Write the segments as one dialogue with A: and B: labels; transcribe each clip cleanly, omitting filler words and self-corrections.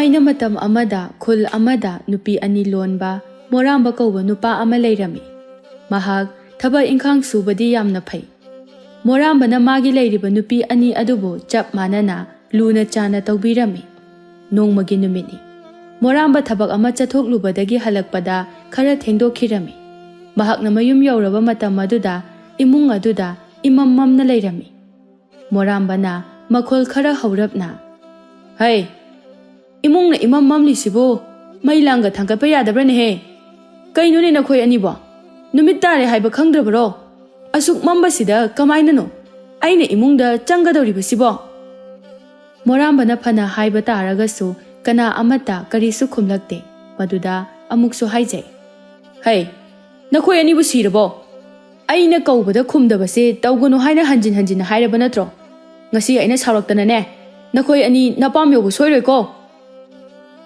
A: ꯊꯥꯏꯅ ꯃꯇꯝ ꯑꯃꯗ ꯈꯨꯜ ꯑꯃꯗ ꯅꯨꯄꯤ ꯑꯅꯤ ꯂꯣꯟꯕ ꯃꯣꯔꯥꯝꯕ ꯀꯧꯕ ꯅꯨꯄꯥ ꯑꯃ ꯂꯩꯔꯝꯃꯤ꯫ ꯃꯍꯥꯛ ꯊꯕꯛ ꯏꯪꯈꯥꯡ ꯁꯨꯕꯗꯤ ꯌꯥꯝꯅ ꯐꯩ꯫ ꯃꯣꯔꯥꯝꯕꯅ ꯃꯥꯒꯤ ꯂꯩꯔꯤꯕ ꯅꯨꯄꯤ ꯑꯅꯤ ꯑꯗꯨꯕꯨ ꯆꯞ ꯃꯥꯟꯅꯅ ꯂꯨꯅ ꯆꯥꯟꯅ ꯇꯧꯕꯤꯔꯝꯃꯤ꯫ ꯅꯣꯡꯃꯒꯤ ꯅꯨꯃꯤꯠꯅꯤ꯫ ꯃꯣꯔꯥꯝꯕ ꯊꯕꯛ ꯑꯃ ꯆꯠꯊꯣꯛꯂꯨꯕꯗꯒꯤ ꯍꯜꯂꯛꯄꯗ ꯈꯔ ꯊꯦꯡꯗꯣꯛꯈꯤꯔꯝꯃꯤ꯫ ꯃꯍꯥꯛꯅ ꯃꯌꯨꯝ ꯌꯧꯔꯕ ꯃꯇꯝ ꯑꯗꯨꯗ ꯏꯃꯨꯡ ꯑꯗꯨꯗ ꯏꯃꯝ ꯃꯝꯅ ꯂꯩꯔꯝꯃꯤ꯫ ꯃꯣꯔꯥꯝꯕꯅ ꯃꯈꯣꯜ ꯈꯔ ꯍꯧꯔꯞꯅ, "ꯍꯩ, ꯏꯃꯨꯡꯅ ꯏꯃꯝ ꯃꯝꯂꯤꯁꯤꯕꯨ ꯃꯩ ꯂꯥꯡꯒ ꯊꯥꯡꯒꯠꯄ ꯌꯥꯗꯕ꯭ꯔꯅꯦꯍꯦ? ꯀꯩꯅꯣꯅꯦ ꯅꯈꯣꯏ ꯑꯅꯤꯕꯣ? ꯅꯨꯃꯤꯠ ꯇꯥꯔꯦ ꯍꯥꯏꯕ ꯈꯪꯗ꯭ꯔꯕꯔꯣ? ꯑꯁꯨꯛ ꯃꯝꯕꯁꯤꯗ ꯀꯃꯥꯏꯅꯅꯣ ꯑꯩꯅ ꯏꯃꯨꯡꯗ ꯆꯪꯒꯗꯧꯔꯤꯕꯁꯤꯕꯣ?" ꯃꯣꯔꯥꯝꯕꯅ ꯐꯅ ꯍꯥꯏꯕ ꯇꯥꯔꯒꯁꯨ ꯀꯅꯥ ꯑꯃꯠꯇ ꯀꯔꯤꯁꯨ ꯈꯨꯝꯂꯛꯇꯦ꯫ ꯃꯗꯨꯗ ꯑꯃꯨꯛꯁꯨ ꯍꯥꯏꯖꯩ, "ꯍꯩ, ꯅꯈꯣꯏ ꯑꯅꯤꯕꯨ ꯁꯤꯔꯕꯣ? ꯑꯩꯅ ꯀꯧꯕꯗ ꯈꯨꯝꯗꯕꯁꯦ ꯇꯧꯒꯅꯨ ꯍꯥꯏꯅ ꯍꯟꯖꯤꯟ ꯍꯟꯖꯤꯟ ꯍꯥꯏꯔꯕ ꯅꯠꯇ꯭ꯔꯣ? ꯉꯁꯤ ꯑꯩꯅ ꯁꯥꯎꯔꯛꯇꯅꯅꯦ ꯅꯈꯣꯏ ꯑꯅꯤ ꯅꯄꯥꯝ ꯌꯧꯕ ꯁꯣꯏꯔꯣꯏꯀꯣ."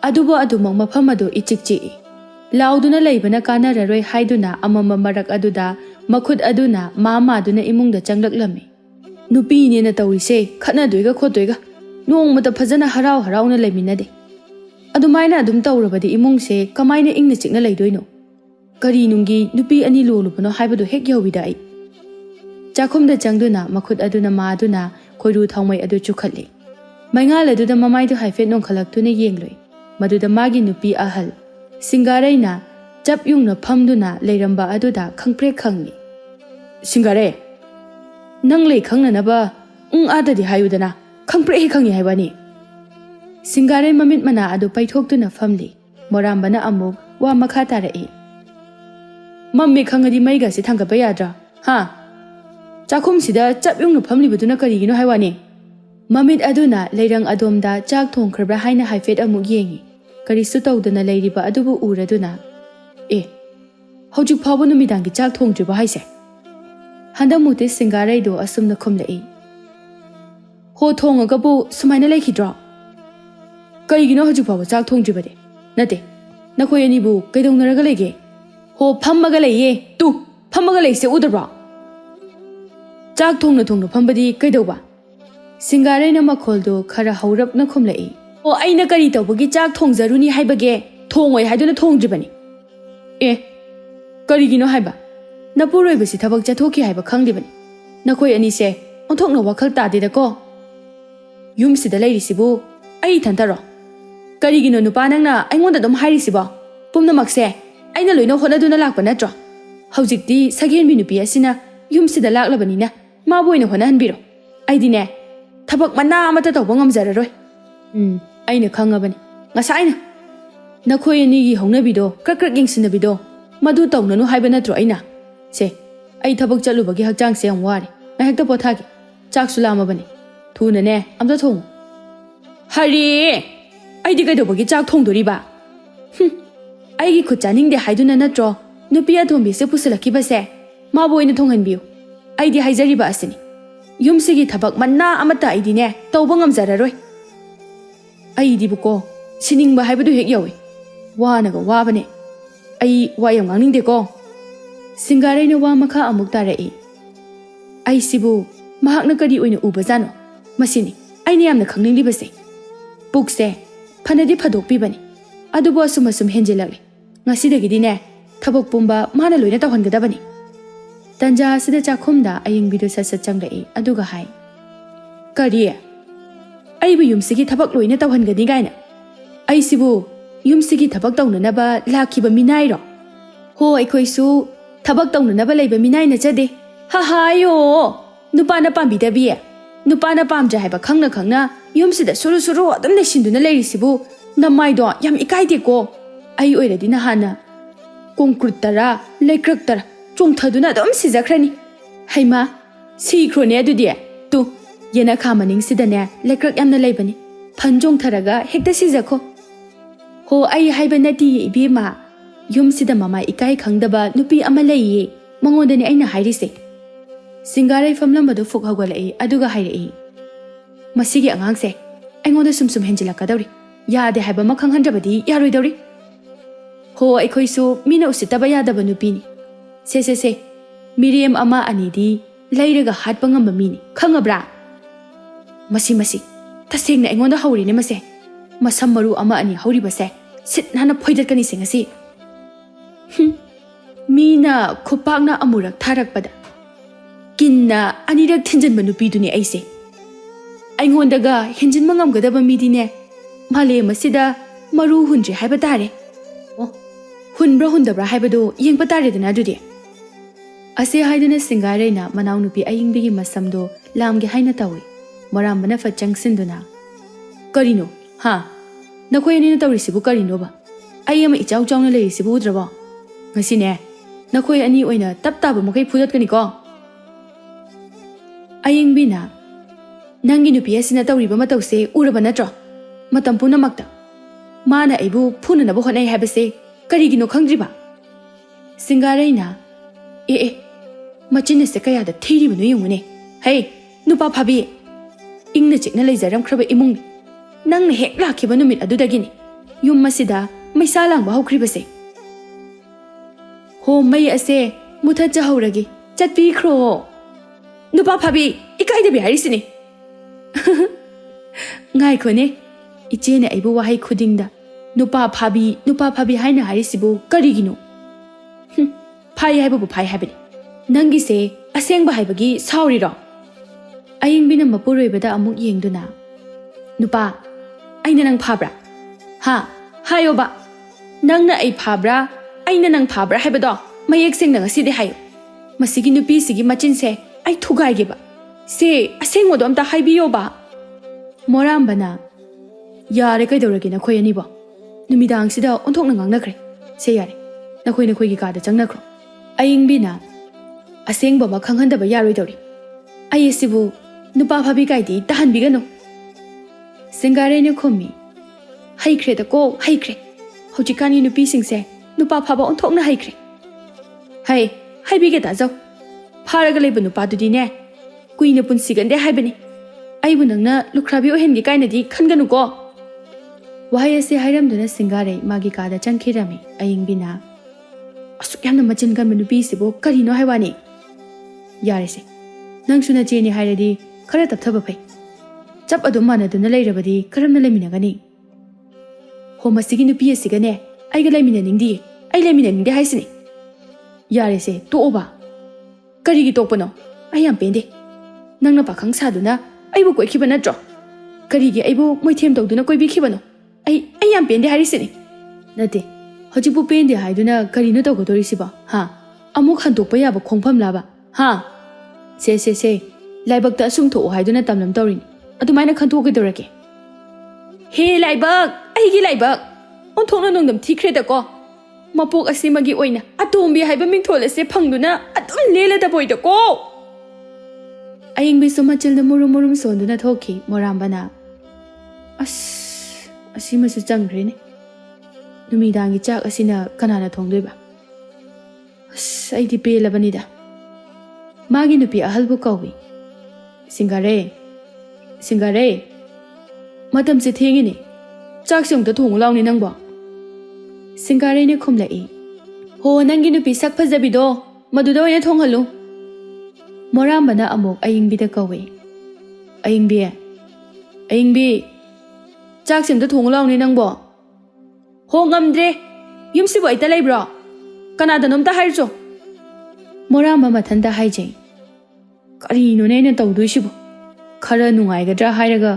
A: ꯑꯗꯨꯕꯨ ꯑꯗꯨꯃꯛ ꯃꯐꯝ ꯑꯗꯨ ꯏꯆꯤꯛ ꯆꯤꯛꯏ꯫ ꯂꯥꯎꯗꯨꯅ ꯂꯩꯕꯅ ꯀꯥꯟꯅꯔꯔꯣꯏ ꯍꯥꯏꯗꯨꯅ ꯑꯃꯝꯕ ꯃꯔꯛ ꯑꯗꯨꯗ ꯃꯈꯨꯠ ꯑꯗꯨꯅ ꯃꯥꯗꯨꯅ ꯏꯃꯨꯡꯗ ꯆꯪꯂꯛꯂꯝꯃꯤ꯫ ꯅꯨꯄꯤꯅꯦꯅ ꯇꯧꯔꯤꯁꯦ ꯈꯠꯅꯗꯣꯏꯒ ꯈꯣꯠꯇꯣꯏꯒ ꯅꯣꯡꯃꯇ ꯐꯖꯅ ꯍꯔꯥꯎ ꯍꯔꯥꯎꯅ ꯂꯩꯃꯤꯟꯅꯗꯦ꯫ ꯑꯗꯨꯃꯥꯏꯅ ꯑꯗꯨꯝ ꯇꯧꯔꯕꯗꯤ ꯏꯃꯨꯡꯁꯦ ꯀꯃꯥꯏꯅ ꯏꯪꯅ ꯆꯤꯛꯅ ꯂꯩꯗꯣꯏꯅꯣ? ꯀꯔꯤ ꯅꯨꯡꯒꯤ ꯅꯨꯄꯤ ꯑꯅꯤ ꯂꯣꯜꯂꯨꯕꯅꯣ ꯍꯥꯏꯕꯗꯨ ꯍꯦꯛ ꯌꯧꯋꯤꯗ ꯑꯩ꯫ ꯆꯥꯛꯈꯨꯝꯗ ꯆꯪꯗꯨꯅ ꯃꯈꯨꯠ ꯑꯗꯨꯅ ꯃꯥꯗꯨꯅ ꯈꯣꯏꯔꯨ ꯊꯥꯎꯃꯩ ꯑꯗꯨ ꯆꯨꯈꯠꯂꯤ꯫ ꯃꯩꯉꯥꯜ ꯑꯗꯨꯗ ꯃꯃꯥꯏꯗꯨ ꯍꯥꯏꯐꯦꯠ ꯅꯣꯡꯈꯠꯂꯛꯇꯨꯅ ꯌꯦꯡꯂꯨꯏ꯫ ꯃꯗꯨꯗ ꯃꯥꯒꯤ ꯅꯨꯄꯤ ꯑꯍꯜ ꯁꯤꯡꯒꯥꯔꯩꯅ ꯆꯞ ꯌꯨꯡꯅ ꯐꯝꯗꯨꯅ ꯂꯩꯔꯝꯕ ꯑꯗꯨꯗ ꯈꯪꯄ꯭ꯔꯦꯛ ꯈꯪꯏ꯫ "ꯁꯤꯡꯒꯥꯔꯩ, ꯅꯪ ꯂꯩ ꯈꯪꯅꯅꯕ ꯑꯥꯗꯗꯤ ꯍꯥꯏꯌꯨꯗꯅ, ꯈꯪꯄ꯭ꯔꯦꯛ ꯍꯦꯛ ꯈꯪꯏ ꯍꯥꯏꯕꯅꯤ." ꯁꯤꯡꯒꯥꯔꯩ ꯃꯃꯤꯠ ꯃꯅꯥ ꯑꯗꯨ ꯄꯩꯊꯣꯛꯇꯨꯅ ꯐꯝꯂꯤ꯫ ꯃꯣꯔꯥꯝꯕꯅ ꯑꯃꯨꯛ ꯋꯥ ꯃꯈꯥ ꯇꯥꯔꯛꯏ, "ꯃꯝꯃꯦ ꯈꯪꯉꯗꯤ ꯃꯩꯒꯁꯦ ꯊꯥꯡꯒꯠꯄ ꯌꯥꯗ꯭ꯔꯥ? ꯍꯥ? ꯆꯥꯛꯈꯨꯝꯁꯤꯗ ꯆꯞ ꯌꯨꯡꯅ ꯐꯝꯂꯤꯕꯗꯨꯅ ꯀꯔꯤꯒꯤꯅꯣ ꯍꯥꯏꯋꯥꯅꯤ?" ꯃꯃꯤꯠ ꯑꯗꯨꯅ ꯂꯩꯔꯪ ꯑꯗꯣꯝꯗ ꯆꯥꯛ ꯊꯣꯡꯈ꯭ꯔꯕ꯭ꯔꯥ ꯍꯥꯏꯅ ꯍꯥꯏꯐꯦꯠ ꯑꯃꯨꯛ ꯌꯦꯡꯏ꯫ ꯀꯔꯤꯁꯨ ꯇꯧꯗꯅ ꯂꯩꯔꯤꯕ ꯑꯗꯨꯕꯨ ꯎꯔꯗꯨꯅ, "ꯑꯦ, ꯍꯧꯖꯤꯛ ꯐꯥꯎꯕ ꯅꯨꯃꯤꯗꯥꯡꯒꯤ ꯆꯥꯛ ꯊꯣꯡꯗ꯭ꯔꯤꯕ ꯍꯥꯏꯁꯦ?" ꯍꯟꯗꯛꯃꯨꯛꯇꯤ ꯁꯤꯡꯒꯥꯔꯩꯗꯣ ꯑꯁꯨꯝꯅ ꯈꯨꯝꯂꯛꯏ, "ꯍꯣ, ꯊꯣꯡꯉꯒꯕꯨ ꯁꯨꯃꯥꯏꯅ ꯂꯩꯈꯤꯗ꯭ꯔꯣ? ꯀꯩꯒꯤꯅꯣ ꯍꯧꯖꯤꯛ ꯐꯥꯎꯕ ꯆꯥꯛ ꯊꯣꯡꯗ꯭ꯔꯤꯕꯗꯤ? ꯅꯠꯇꯦ, ꯅꯈꯣꯏ ꯑꯅꯤꯕꯨ ꯀꯩꯗꯧꯅꯔꯒ ꯂꯩꯒꯦ? ꯍꯣ, ꯐꯝꯃꯒ ꯂꯩꯌꯦ, ꯇꯨ ꯐꯝꯃꯒ ꯂꯩꯁꯦ ꯎꯗꯕ꯭ꯔꯣ? ꯆꯥꯛ ꯊꯣꯡꯅ ꯐꯝꯕꯗꯤ ꯀꯩꯗꯧꯕ?" ꯁꯤꯡꯒꯥꯔꯩꯅ ꯃꯈꯣꯜꯗꯨ ꯈꯔ ꯍꯧꯔꯞꯅ ꯈꯨꯝꯂꯛꯏ, "ꯑꯣ, ꯑꯩꯅ ꯀꯔꯤ ꯇꯧꯕꯒꯤ ꯆꯥꯛ ꯊꯣꯡꯖꯔꯨꯅꯤ ꯍꯥꯏꯕꯒꯦ? ꯊꯣꯡꯉꯣꯏ ꯍꯥꯏꯗꯨꯅ ꯊꯣꯡꯗ꯭ꯔꯤꯕꯅꯤ." "ꯑꯦ, ꯀꯔꯤꯒꯤꯅꯣ ꯍꯥꯏꯕ? ꯅꯄꯨꯔꯣꯏꯕꯁꯤ ꯊꯕꯛ ꯆꯠꯊꯣꯛꯈꯤ ꯍꯥꯏꯕ ꯈꯪꯂꯤꯕꯅꯤ꯫ ꯅꯈꯣꯏ ꯑꯅꯤꯁꯦ ꯑꯣꯟꯊꯣꯛꯅ ꯋꯥꯈꯜ ꯇꯥꯗꯦꯗꯀꯣ꯫ ꯌꯨꯝꯁꯤꯗ ꯂꯩꯔꯤꯁꯤꯕꯨ ꯑꯩ ꯏꯊꯟꯇꯔꯣ? ꯀꯔꯤꯒꯤꯅꯣ ꯅꯨꯄꯥ ꯅꯪꯅ ꯑꯩꯉꯣꯟꯗ ꯑꯗꯨꯝ ꯍꯥꯏꯔꯤꯁꯤꯕꯣ? ꯄꯨꯝꯅꯃꯛꯁꯦ ꯑꯩꯅ ꯂꯣꯏꯅ ꯍꯣꯠꯅꯗꯨꯅ ꯂꯥꯛꯄ ꯅꯠꯇ꯭ꯔꯣ? ꯍꯧꯖꯤꯛꯇꯤ ꯁꯒꯦꯟꯕꯤ ꯅꯨꯄꯤ ꯑꯁꯤꯅ ꯌꯨꯝꯁꯤꯗ ꯂꯥꯛꯂꯕꯅꯤꯅ ꯃꯥꯕꯨ ꯑꯣꯏꯅ ꯍꯣꯠꯅꯍꯟꯕꯤꯔꯣ꯫ ꯑꯩꯗꯤꯅꯦ ꯊꯕꯛ ꯃꯅꯥ ꯑꯃꯠꯇ ꯇꯧꯕ ꯉꯝꯖꯔꯔꯣꯏ." "ꯑꯩꯅ ꯈꯪꯉꯕꯅꯤ ꯉꯁꯥꯏꯅ ꯅꯈꯣꯏ ꯑꯅꯤꯒꯤ ꯍꯧꯅꯕꯤꯗꯣ, ꯀ꯭ꯔꯛ ꯀ꯭ꯔꯛ ꯌꯦꯡꯁꯤꯟꯅꯕꯤꯗꯣ, ꯃꯗꯨ ꯇꯧꯅꯅꯨ ꯍꯥꯏꯕ ꯅꯠꯇ꯭ꯔꯣ ꯑꯩꯅ? ꯁꯦ, ꯑꯩ ꯊꯕꯛ ꯆꯠꯂꯨꯕꯒꯤ ꯍꯛꯆꯥꯡꯁꯦ ꯌꯥꯝ ꯋꯥꯔꯦ, ꯉꯥꯏꯍꯥꯛꯇ ꯄꯣꯊꯥꯒꯦ꯫ ꯆꯥꯛꯁꯨ ꯂꯥꯝꯃꯕꯅꯤ, ꯊꯨꯅꯅꯦ ꯑꯝꯇ ꯊꯣꯡꯉꯨ." "ꯍꯔꯦ, ꯑꯩꯗꯤ ꯀꯩꯗꯧꯕꯒꯤ ꯆꯥꯛ ꯊꯣꯡꯗꯣꯔꯤꯕ? ꯑꯩꯒꯤ ꯈꯨꯠ ꯆꯥꯅꯤꯡꯗꯦ ꯍꯥꯏꯗꯨꯅ ꯅꯠꯇ꯭ꯔꯣ ꯅꯨꯄꯤ ꯑꯇꯣꯝꯕꯤꯁꯦ ꯄꯨꯁꯤꯜꯂꯛꯈꯤꯕꯁꯦ? ꯃꯥꯕꯨ ꯑꯣꯏꯅ ꯊꯣꯡꯍꯟꯕꯤꯌꯨ꯫ ꯑꯩꯗꯤ ꯍꯥꯏꯖꯔꯤꯕ ꯑꯁꯤꯅꯤ, ꯌꯨꯝꯁꯤꯒꯤ ꯊꯕꯛ ꯃꯅꯥ ꯑꯃꯠꯇ ꯑꯩꯗꯤꯅꯦ ꯇꯧꯕ ꯉꯝꯖꯔꯔꯣꯏ." ꯑꯩꯗꯤꯕꯨꯀꯣ ꯁꯤꯅꯤꯡꯕ ꯍꯥꯏꯕꯗꯨ ꯍꯦꯛ ꯌꯧꯏ꯫ ꯋꯥꯅꯒ ꯋꯥꯕꯅꯦ꯫ ꯑꯩ ꯋꯥ ꯌꯥꯝ ꯉꯥꯡꯅꯤꯡꯗꯦꯀꯣ." ꯁꯤꯡꯒꯥꯔꯩꯅ ꯋꯥ ꯃꯈꯥ ꯑꯃꯨꯛ ꯇꯥꯔꯛꯏ, "ꯑꯩꯁꯤꯕꯨ ꯃꯍꯥꯛꯅ ꯀꯔꯤ ꯑꯣꯏꯅ ꯎꯕꯖꯥꯠꯅꯣ? ꯃꯁꯤꯅꯤ ꯑꯩꯅ ꯌꯥꯝꯅ ꯈꯪꯅꯤꯡꯂꯤꯕꯁꯦ꯫ ꯄꯨꯛꯁꯦ ꯐꯅꯗꯤ ꯐꯗꯣꯛꯄꯤꯕꯅꯤ, ꯑꯗꯨꯕꯨ ꯑꯁꯨꯝ ꯍꯦꯟꯖꯤꯜꯂꯛꯂꯤ꯫ ꯉꯁꯤꯗꯒꯤꯗꯤꯅꯦ ꯊꯕꯛ ꯄꯨꯝꯕ ꯃꯥꯅ ꯂꯣꯏꯅ ꯇꯧꯍꯟꯒꯗꯕꯅꯤ." ꯇꯟꯖꯥ ꯑꯁꯤꯗ ꯆꯥꯛꯈꯨꯝꯗ ꯑꯌꯤꯡꯕꯤꯗꯨ ꯁꯠ ꯆꯪꯂꯛꯏ꯫ ꯑꯗꯨꯒ ꯍꯥꯏ, "ꯀꯔꯤ? ꯑꯩꯕꯨ ꯌꯨꯝꯁꯤꯒꯤ ꯊꯕꯛ ꯂꯣꯏꯅ ꯇꯧꯍꯟꯒꯅꯤ ꯀꯥꯏꯅ? ꯑꯩꯁꯤꯕꯨ ꯌꯨꯝꯁꯤꯒꯤ ꯊꯕꯛ ꯇꯧꯅꯅꯕ ꯂꯥꯛꯈꯤꯕ ꯃꯤꯅꯥꯏꯔꯣ? ꯍꯣ, ꯑꯩꯈꯣꯏꯁꯨ ꯊꯕꯛ ꯇꯧꯅꯅꯕ ꯂꯩꯕ ꯃꯤꯅꯥꯏ ꯅꯠꯆꯗꯦ꯫ ꯍꯥꯍꯥꯌꯣ, ꯅꯨꯄꯥꯅ ꯄꯥꯝꯕꯤꯗꯕꯤ, ꯅꯨꯄꯥꯅ ꯄꯥꯝꯗ꯭ꯔꯦ ꯍꯥꯏꯕ ꯈꯪꯅ ꯈꯪꯅ ꯌꯨꯝꯁꯤꯗ ꯁꯨꯔꯨ ꯁꯨꯔꯨ ꯑꯗꯨꯝ ꯂꯩꯁꯤꯟꯗꯨꯅ ꯂꯩꯔꯤꯁꯤꯕꯨ ꯅꯃꯥꯏꯗꯣ ꯌꯥꯝ ꯏꯀꯥꯏꯗꯦꯀꯣ? ꯑꯩ ꯑꯣꯏꯔꯗꯤ ꯅꯍꯥꯟꯅ ꯀꯣꯡꯀ꯭ꯔꯨꯠꯇꯔꯥ ꯂꯩꯀ꯭ꯔꯛꯇꯔꯥ ꯆꯣꯡꯊꯗꯨꯅ ꯑꯗꯨꯝ ꯁꯤꯖꯈ꯭ꯔꯅꯤ꯫ ꯍꯩꯃꯥ, ꯁꯤꯈ꯭ꯔꯣꯅꯦ ꯑꯗꯨꯗꯤ꯫ ꯇꯨ, ꯌꯦꯅꯈꯥ ꯃꯅꯤꯡꯁꯤꯗꯅꯦ ꯂꯩꯀ꯭ꯔꯛ ꯌꯥꯝꯅ ꯂꯩꯕꯅꯤ, ꯐꯟ ꯆꯣꯡꯊꯔꯒ ꯍꯦꯛꯇ ꯁꯤꯖꯈꯣ꯫ ꯍꯣ, ꯑꯩ ꯍꯥꯏꯕ ꯅꯠꯇꯤꯌꯦ ꯏꯕꯦꯝꯃ, ꯌꯨꯝꯁꯤꯗ ꯃꯃꯥꯏ ꯏꯀꯥꯏ ꯈꯪꯗꯕ ꯅꯨꯄꯤ ꯑꯃ ꯂꯩꯌꯦ, ꯃꯉꯣꯟꯗꯅꯦ ꯑꯩꯅ ꯍꯥꯏꯔꯤꯁꯦ." ꯁꯤꯡꯒꯥꯔꯩ ꯐꯝꯂꯝꯕꯗꯨ ꯐꯨꯛ ꯍꯧꯒꯠꯂꯛꯏ꯫ ꯑꯗꯨꯒ ꯍꯥꯏꯔꯛꯏ, "ꯃꯁꯤꯒꯤ ꯑꯉꯥꯡꯁꯦ ꯑꯩꯉꯣꯟꯗ ꯁꯨꯝ ꯍꯦꯟꯖꯤꯜꯂꯛꯀꯗꯧꯔꯤ꯫ ꯌꯥꯗꯦ ꯍꯥꯏꯕ ꯑꯃ ꯈꯪꯍꯟꯗ꯭ꯔꯕꯗꯤ ꯌꯥꯔꯣꯏꯗꯧꯔꯤ꯫ ꯍꯣ, ꯑꯩꯈꯣꯏꯁꯨ ꯃꯤꯅ ꯎꯁꯤꯠꯇꯕ ꯌꯥꯗꯕ ꯅꯨꯄꯤꯅꯤ꯫ ꯁꯦ, ꯃꯤꯔꯦꯝ ꯑꯃ ꯑꯅꯤꯗꯤ ꯂꯩꯔꯒ ꯍꯥꯠꯄ ꯉꯝꯕ ꯃꯤꯅꯤ, ꯈꯪꯉꯕ꯭ꯔꯥ? ꯃꯁꯤ ꯇꯁꯦꯡꯅ ꯑꯩꯉꯣꯟꯗ ꯍꯧꯔꯤꯅꯦ ꯃꯁꯦ꯫ masam maru ama ani hauri base sit nana phoidat kani singasi mina khupakna amurak tharak pada kinna anirak thinjan manupi duni aise aingondaga henjin mangam gadaba midine male masida maru hunje haiba tare hunbra hundabra haibado yengpa tare dana dudi ase haiduna singareina manaw nupi ayingbigi masamdo lamge haina tawi marambana fachang sinduna karino ha nakhoi ani na tawrisibu karino ba ayama ichau chawna leirisibu udraba ngasine nakhoi ani oina taptaba makai phudat kani ko ayingbina nangi nupi asina tawriba matawse uraba natro matam punamakta mana aibu phuna nabu honai habase karigino khangdriba singareina machin se kaya da thiri banu yungune hey nupa phabi ingna chikna leijaram khraba imung nang ne hek lakhiba numit adudagini yum masida maisa langba hokhribase ho mai ase mutha chahauragi chatpi khro nupa phabi ikai de bihari sini ngai khone ichene aibu wahai khudingda nupa phabi haina harisibu karigino phai haibu phai habini nangi se asengba haibagi sauri ro ayingbina mapuroibada amuk yengduna nupa aina nang phabra ha hayoba nangna ai phabra aina nang phabra haibado mayek seng nang aside hayo masigi nupi sigi machin se ai thugai geba se aseng modom ta haibiyo ba morambana yare kai dorage na khoi ani ba numidang sida onthok na ngang nakhre se yare na khoi gi ka da chang nakhro ayingbina asengba ma khanghandaba yaroi dori ayesibu nupa phabi kaidi tahan bigano singare ne khomi haikre da ko haikre hojikani nupi singse nupa phaba onthok na haikre hai bige da jaw pharaga leibu nupa dudi ne kuina punsi gande haibani aibu nangna lukhrabi ohengi kainadi khanganu ko wahai ase hairamduna singare magi ka da changkhirami ayingbina asuk yamna machin gan nupi sibo karino haiwani yarese nang suna cheni hairadi khara tapthaba phai chap adum manaduna leirabadi karamna leminagani ho masigi nupi asigane aiga lemina ningdi ai lemina ningdi haisini yarese to oba karigi tokpano ayam pende nangna pakhang saduna aibu koi khibana tro karigi aibu moithem tawduna koi bi khibano ai yam pende harisini nate hojibu pende haiduna karino tawgodori siba ha amuk handokpa yaba khongpham laba ha se laibak ta sung tho haiduna tamlam tawrin adumaina khanthok ge dorake he laibak aigi laibak onthokna nongdam thikre da ko mapok asimagi oina atombi haiba mingthol ase phangduna adum lela da boy da ko ayingbi somachil da murum sonduna thoki morambana asimasu changre ne numidangi chak asina kanana thongdoiba aidi pelabani da magi nupi ahalbu kawi singare matam se thengi ne chak song ta thong lawni nangba singare ne khomlai ho nangi nupi sak phajabi do maduda oya thong halu morambana amok ayingbi da kawi ayingbi chak song ta thong lawni nangbo ho ngamdre yumsibo aita leibro kanada nomta haircho moramba mathanda haijai karino ne tawduisibo khara nungaigadra hairaga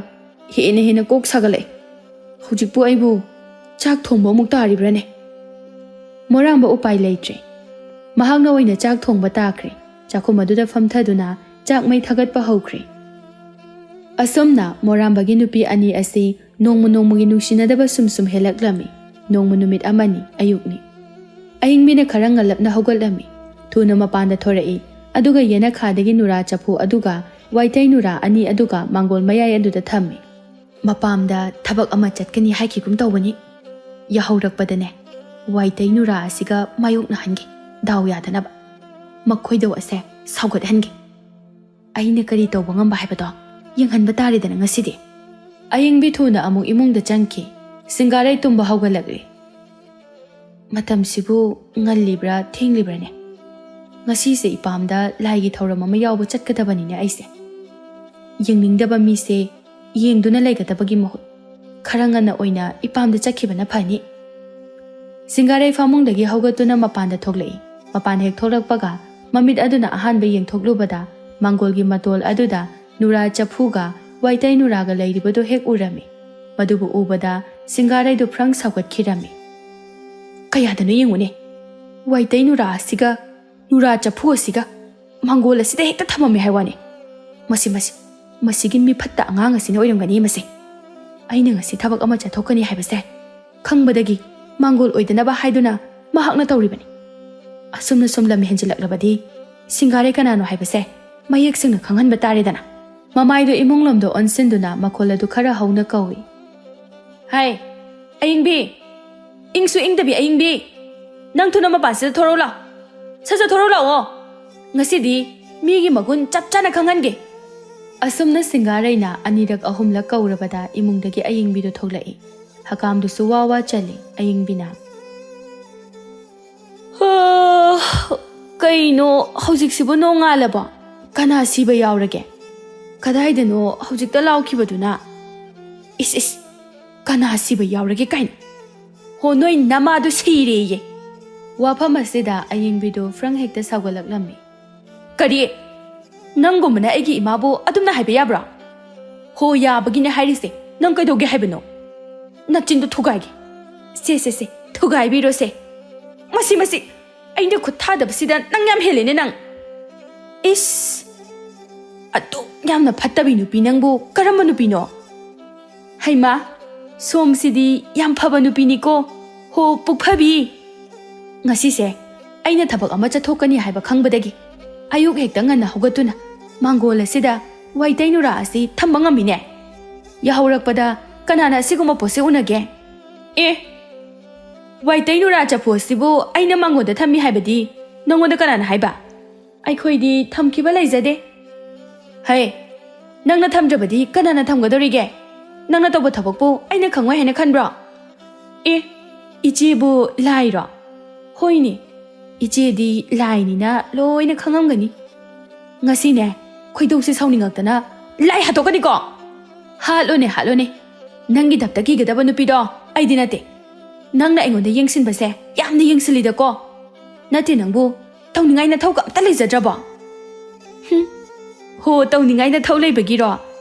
A: hena kok sagale hujikpu aibu chak thongba mukta haribrane moramba upai leitre mahagna oina chak thongba takre chakhum aduda famthaduna chak mai thagatpa hokre asomna moramba gi nupi ani asi nongmu gi nungsinadaba sum helaklami nongmu numit amani ayukni ayingmina kharanga lapna hogalami thuna mapanda thorai aduga yena khadagi nura chapu aduga waitai nura ani aduga mangol mayai aduda thammi mapamda thabak ama chatkani haikikum tawbani yahaurakpadane waitai nura asiga mayokna hange daw yadanaba makhoido ase saugat hange aina kari tawba ngamba haibado yenghanba taridana ngasidi ayingbi thuna amuk imungda changki singarai tumba haugalagri matamsibu ngallibra thenglibrane ngasi se ipamda laigi thauram ama yawba chatkadabani ne aise yengningdaba mi se yengduna laigadabagi mahut ꯈꯔ ꯉꯟꯅ ꯑꯣꯏꯅ ꯏꯄꯥꯝꯗ ꯆꯠꯈꯤꯕꯅ ꯐꯅꯤ꯫ ꯁꯤꯡꯒꯥꯔꯩ ꯐꯃꯨꯡꯗꯒꯤ ꯍꯧꯒꯠꯇꯨꯅ ꯃꯄꯥꯟꯗ ꯊꯣꯛꯂꯛꯏ꯫ ꯃꯄꯥꯟ ꯍꯦꯛ ꯊꯣꯛꯂꯛꯄꯒ ꯃꯃꯤꯠ ꯑꯗꯨꯅ ꯑꯍꯥꯟꯕ ꯌꯦꯡꯊꯣꯛꯂꯨꯕꯗ ꯃꯥꯡꯒꯣꯜꯒꯤ ꯃꯇꯣꯜ ꯑꯗꯨꯗ ꯅꯨꯔꯥ ꯆꯐꯨꯒ ꯋꯥꯏꯇꯩ ꯅꯨꯔꯥꯒ ꯂꯩꯔꯤꯕꯗꯨ ꯍꯦꯛ ꯎꯔꯝꯃꯤ꯫ ꯃꯗꯨꯕꯨ ꯎꯕꯗ ꯁꯤꯡꯒꯥꯔꯩꯗꯨ ꯐ꯭ꯔꯪ ꯁꯧꯒꯠꯈꯤꯔꯝꯃꯤ꯫ ꯀꯌꯥꯗꯅꯣ ꯌꯦꯡꯉꯨꯅꯦ, ꯋꯥꯏꯇꯩ ꯅꯨꯔꯥ ꯑꯁꯤꯒ ꯅꯨꯔꯥ ꯆꯐꯨ ꯑꯁꯤꯒ ꯃꯥꯡꯒꯣꯜ ꯑꯁꯤꯗ ꯍꯦꯛꯇ ꯊꯝꯃꯝꯃꯦ ꯍꯥꯏꯋꯥꯅꯤ꯫ ꯃꯁꯤꯒꯤ ꯃꯤꯐꯠꯇ ꯑꯉꯥꯡ ꯑꯁꯤꯅ ꯑꯣꯏꯔꯝꯒꯅꯤ ꯃꯁꯤ꯫ ꯑꯩꯅ ꯉꯁꯤ ꯊꯕꯛ ꯑꯃ ꯆꯠꯊꯣꯛꯀꯅꯤ ꯍꯥꯏꯕꯁꯦ ꯈꯪꯕꯗꯒꯤ ꯃꯥꯡꯒꯣꯜ ꯑꯣꯏꯗꯅꯕ ꯍꯥꯏꯗꯨꯅ ꯃꯍꯥꯛꯅ ꯇꯧꯔꯤꯕꯅꯤ꯫ ꯑꯁꯨꯝꯅ ꯁꯨꯝ ꯂꯝ ꯍꯦꯟꯖꯤꯜꯂꯛꯂꯕꯗꯤ ꯁꯤꯡꯒꯥꯔꯩ ꯀꯅꯥꯅꯣ ꯍꯥꯏꯕꯁꯦ ꯃꯌꯦꯛ ꯁꯦꯡꯅ ꯈꯪꯍꯟꯕ ꯇꯥꯔꯦꯗꯅ꯫ ꯃꯃꯥꯏꯗꯨ ꯏꯃꯨꯡꯂꯣꯝꯗ ꯑꯣꯟꯁꯤꯟꯗꯨꯅ ꯃꯈꯣꯜ ꯑꯗꯨ ꯈꯔ ꯍꯧꯅ ꯀꯧꯏ꯫ ꯍꯥꯏ ꯑꯌꯤꯡꯕꯤ, ꯏꯪꯁꯨ ꯏꯪꯗꯕꯤ ꯑꯌꯤꯡꯕꯤ, ꯅꯪ ꯊꯨꯅ ꯃꯄꯥꯟꯁꯤꯗ ꯊꯣꯔꯛꯎ ꯂꯥꯎ, ꯁꯠ ꯊꯣꯔꯛꯎ ꯂꯥꯎꯑꯣ, ꯉꯁꯤꯗꯤ ꯃꯤꯒꯤ ꯃꯒꯨꯟ ꯆꯞ ꯆꯥꯅ ꯈꯪꯍꯟꯒꯦ꯫ ꯑꯁꯨꯝꯅ ꯁꯤꯡꯒꯥꯔꯩꯅ ꯑꯅꯤꯔꯛ ꯑꯍꯨꯝꯂꯛ ꯀꯧꯔꯕꯗ ꯏꯃꯨꯡꯗꯒꯤ ꯑꯌꯤꯡꯕꯤꯗꯨ ꯊꯣꯛꯂꯛꯏ꯫ ꯍꯀꯥꯝꯗꯨꯁꯨ ꯋꯥ ꯋꯥ ꯆꯜꯂꯤ꯫ ꯑꯌꯤꯡꯕꯤꯅ ꯀꯩꯅꯣ ꯍꯧꯖꯤꯛꯁꯤꯕꯨ ꯅꯣꯡꯉꯥꯜꯂꯕꯣ? ꯀꯅꯥ ꯁꯤꯕ ꯌꯥꯎꯔꯒꯦ? ꯀꯗꯥꯏꯗꯅꯣ ꯍꯧꯖꯤꯛꯇ ꯂꯥꯎꯈꯤꯕꯗꯨꯅ? ꯏꯁ ꯀꯅꯥ ꯁꯤꯕ ꯌꯥꯎꯔꯒꯦ ꯀꯥꯏꯅ? ꯍꯣ ꯅꯣꯏ ꯅꯃꯥꯗꯨ ꯁꯤꯔꯦꯌꯦ꯫ ꯋꯥꯐꯝ ꯑꯁꯤꯗ ꯑꯌꯤꯡꯕꯤꯗꯨ ꯐ꯭ꯔꯪ ꯍꯦꯛꯇ ꯁꯧꯒꯠꯂꯛꯂꯝꯃꯤ꯫ ꯀꯔꯤ? ꯅꯪꯒꯨꯝꯕꯅ ꯑꯩꯒꯤ ꯏꯃꯥꯕꯨ ꯑꯗꯨꯝꯅ ꯍꯥꯏꯕ ꯌꯥꯕ꯭ꯔꯣ? ꯍꯣ ꯌꯥꯕꯒꯤꯅꯦ ꯍꯥꯏꯔꯤꯁꯦ, ꯅꯪ ꯀꯩꯗꯧꯒꯦ ꯍꯥꯏꯕꯅꯣ? ꯅꯆꯤꯟꯗꯨ ꯊꯨꯒꯥꯏꯒꯦ꯫ ꯁꯦ ꯊꯨꯒꯥꯏꯕꯤꯔꯣꯁꯦ꯫ ꯃꯁꯤ ꯑꯩꯅ ꯈꯨꯠ ꯊꯥꯗꯕꯁꯤꯗ ꯅꯪ ꯌꯥꯝ ꯍꯦꯜꯂꯦꯅꯦ ꯅꯪ꯫ ꯏꯁ, ꯑꯗꯨꯛ ꯌꯥꯝꯅ ꯐꯠꯇꯕꯤ ꯅꯨꯄꯤ ꯅꯪꯕꯨ ꯀꯔꯝꯕ ꯅꯨꯄꯤꯅꯣ? ꯍꯩꯃꯥ, ꯁꯣꯝꯁꯤꯗꯤ ꯌꯥꯝ ꯐꯕ ꯅꯨꯄꯤꯅꯤꯀꯣ꯫ ꯍꯣ ꯄꯨꯛꯐꯕꯤ, ꯉꯁꯤꯁꯦ ꯑꯩꯅ ꯊꯕꯛ ꯑꯃ ꯆꯠꯊꯣꯛꯀꯅꯤ ꯍꯥꯏꯕ ꯈꯪꯕꯗꯒꯤ ꯑꯌꯨꯛ ꯍꯦꯛꯇ ꯉꯟꯅ ꯍꯧꯒꯠꯇꯨꯅ ꯃꯥꯡꯒꯣꯜ ꯑꯁꯤꯗ ꯋꯥꯏꯇꯩ ꯅꯨꯔꯥ ꯑꯁꯤ ꯊꯝꯕ ꯉꯝꯃꯤꯅꯦ꯫ ꯌꯥꯍꯧꯔꯛꯄꯗ ꯀꯅꯥꯅ ꯑꯁꯤꯒꯨꯝꯕ ꯄꯣꯠꯁꯦ ꯎꯅꯒꯦ? ꯋꯥꯏꯇꯩ ꯅꯨꯔꯥ ꯆꯐꯨ ꯑꯁꯤꯕꯨ ꯑꯩꯅ ꯃꯥꯡꯒꯣꯜꯗ ꯊꯝꯃꯤ ꯍꯥꯏꯕꯗꯤ ꯅꯪꯉꯣꯟꯗ ꯀꯅꯥꯅ ꯍꯥꯏꯕ? ꯑꯩꯈꯣꯏꯗꯤ ꯊꯝꯈꯤꯕ ꯂꯩꯖꯗꯦ꯫ ꯍꯩ, ꯅꯪꯅ ꯊꯝꯗ꯭ꯔꯕꯗꯤ ꯀꯅꯥꯅ ꯊꯝꯒꯗꯧꯔꯤꯒꯦ? ꯅꯪꯅ ꯇꯧꯕ ꯊꯕꯛꯄꯨ ꯑꯩꯅ ꯈꯪꯉꯣꯏ ꯍꯥꯏꯅ ꯈꯟꯕ꯭ꯔꯣ? ꯏꯆꯦꯕꯨ ꯂꯥꯏꯔꯣ? ꯍꯣꯏꯅꯦ, ꯏꯆꯦꯗꯤ ꯂꯥꯏꯅꯤꯅ ꯂꯣꯏꯅ ꯈꯪꯉꯝꯒꯅꯤ꯫ ꯉꯁꯤꯅꯦ ꯈꯣꯏꯗꯧꯁꯦ ꯁꯥꯎꯅꯤꯡꯉꯛꯇꯅ ꯂꯥꯏ ꯍꯥꯠꯇꯣꯛꯀꯅꯤꯀꯣ꯫ ꯍꯥꯠꯂꯣꯅꯦ, ꯅꯪꯒꯤ ꯗꯞꯇ ꯀꯤꯒꯗꯕ ꯅꯨꯄꯤꯗꯣ ꯑꯩꯗꯤ ꯅꯠꯇꯦ꯫ ꯅꯪꯅ ꯑꯩꯉꯣꯟꯗ ꯌꯦꯡꯁꯤꯟꯕꯁꯦ ꯌꯥꯝꯅ ꯌꯦꯡꯁꯤꯜꯂꯤꯗꯀꯣ꯫ ꯅꯠꯇꯦ ꯅꯪꯕꯨ ꯇꯧꯅꯤꯡꯉꯥꯏ ꯅꯊꯧꯒ ꯑꯝꯇ ꯂꯩꯖꯗ꯭ꯔꯕꯣ? ꯍꯣ ꯇꯧꯅꯤꯡꯉꯥꯏ ꯅꯊꯧ ꯂꯩꯕꯒꯤꯔꯣ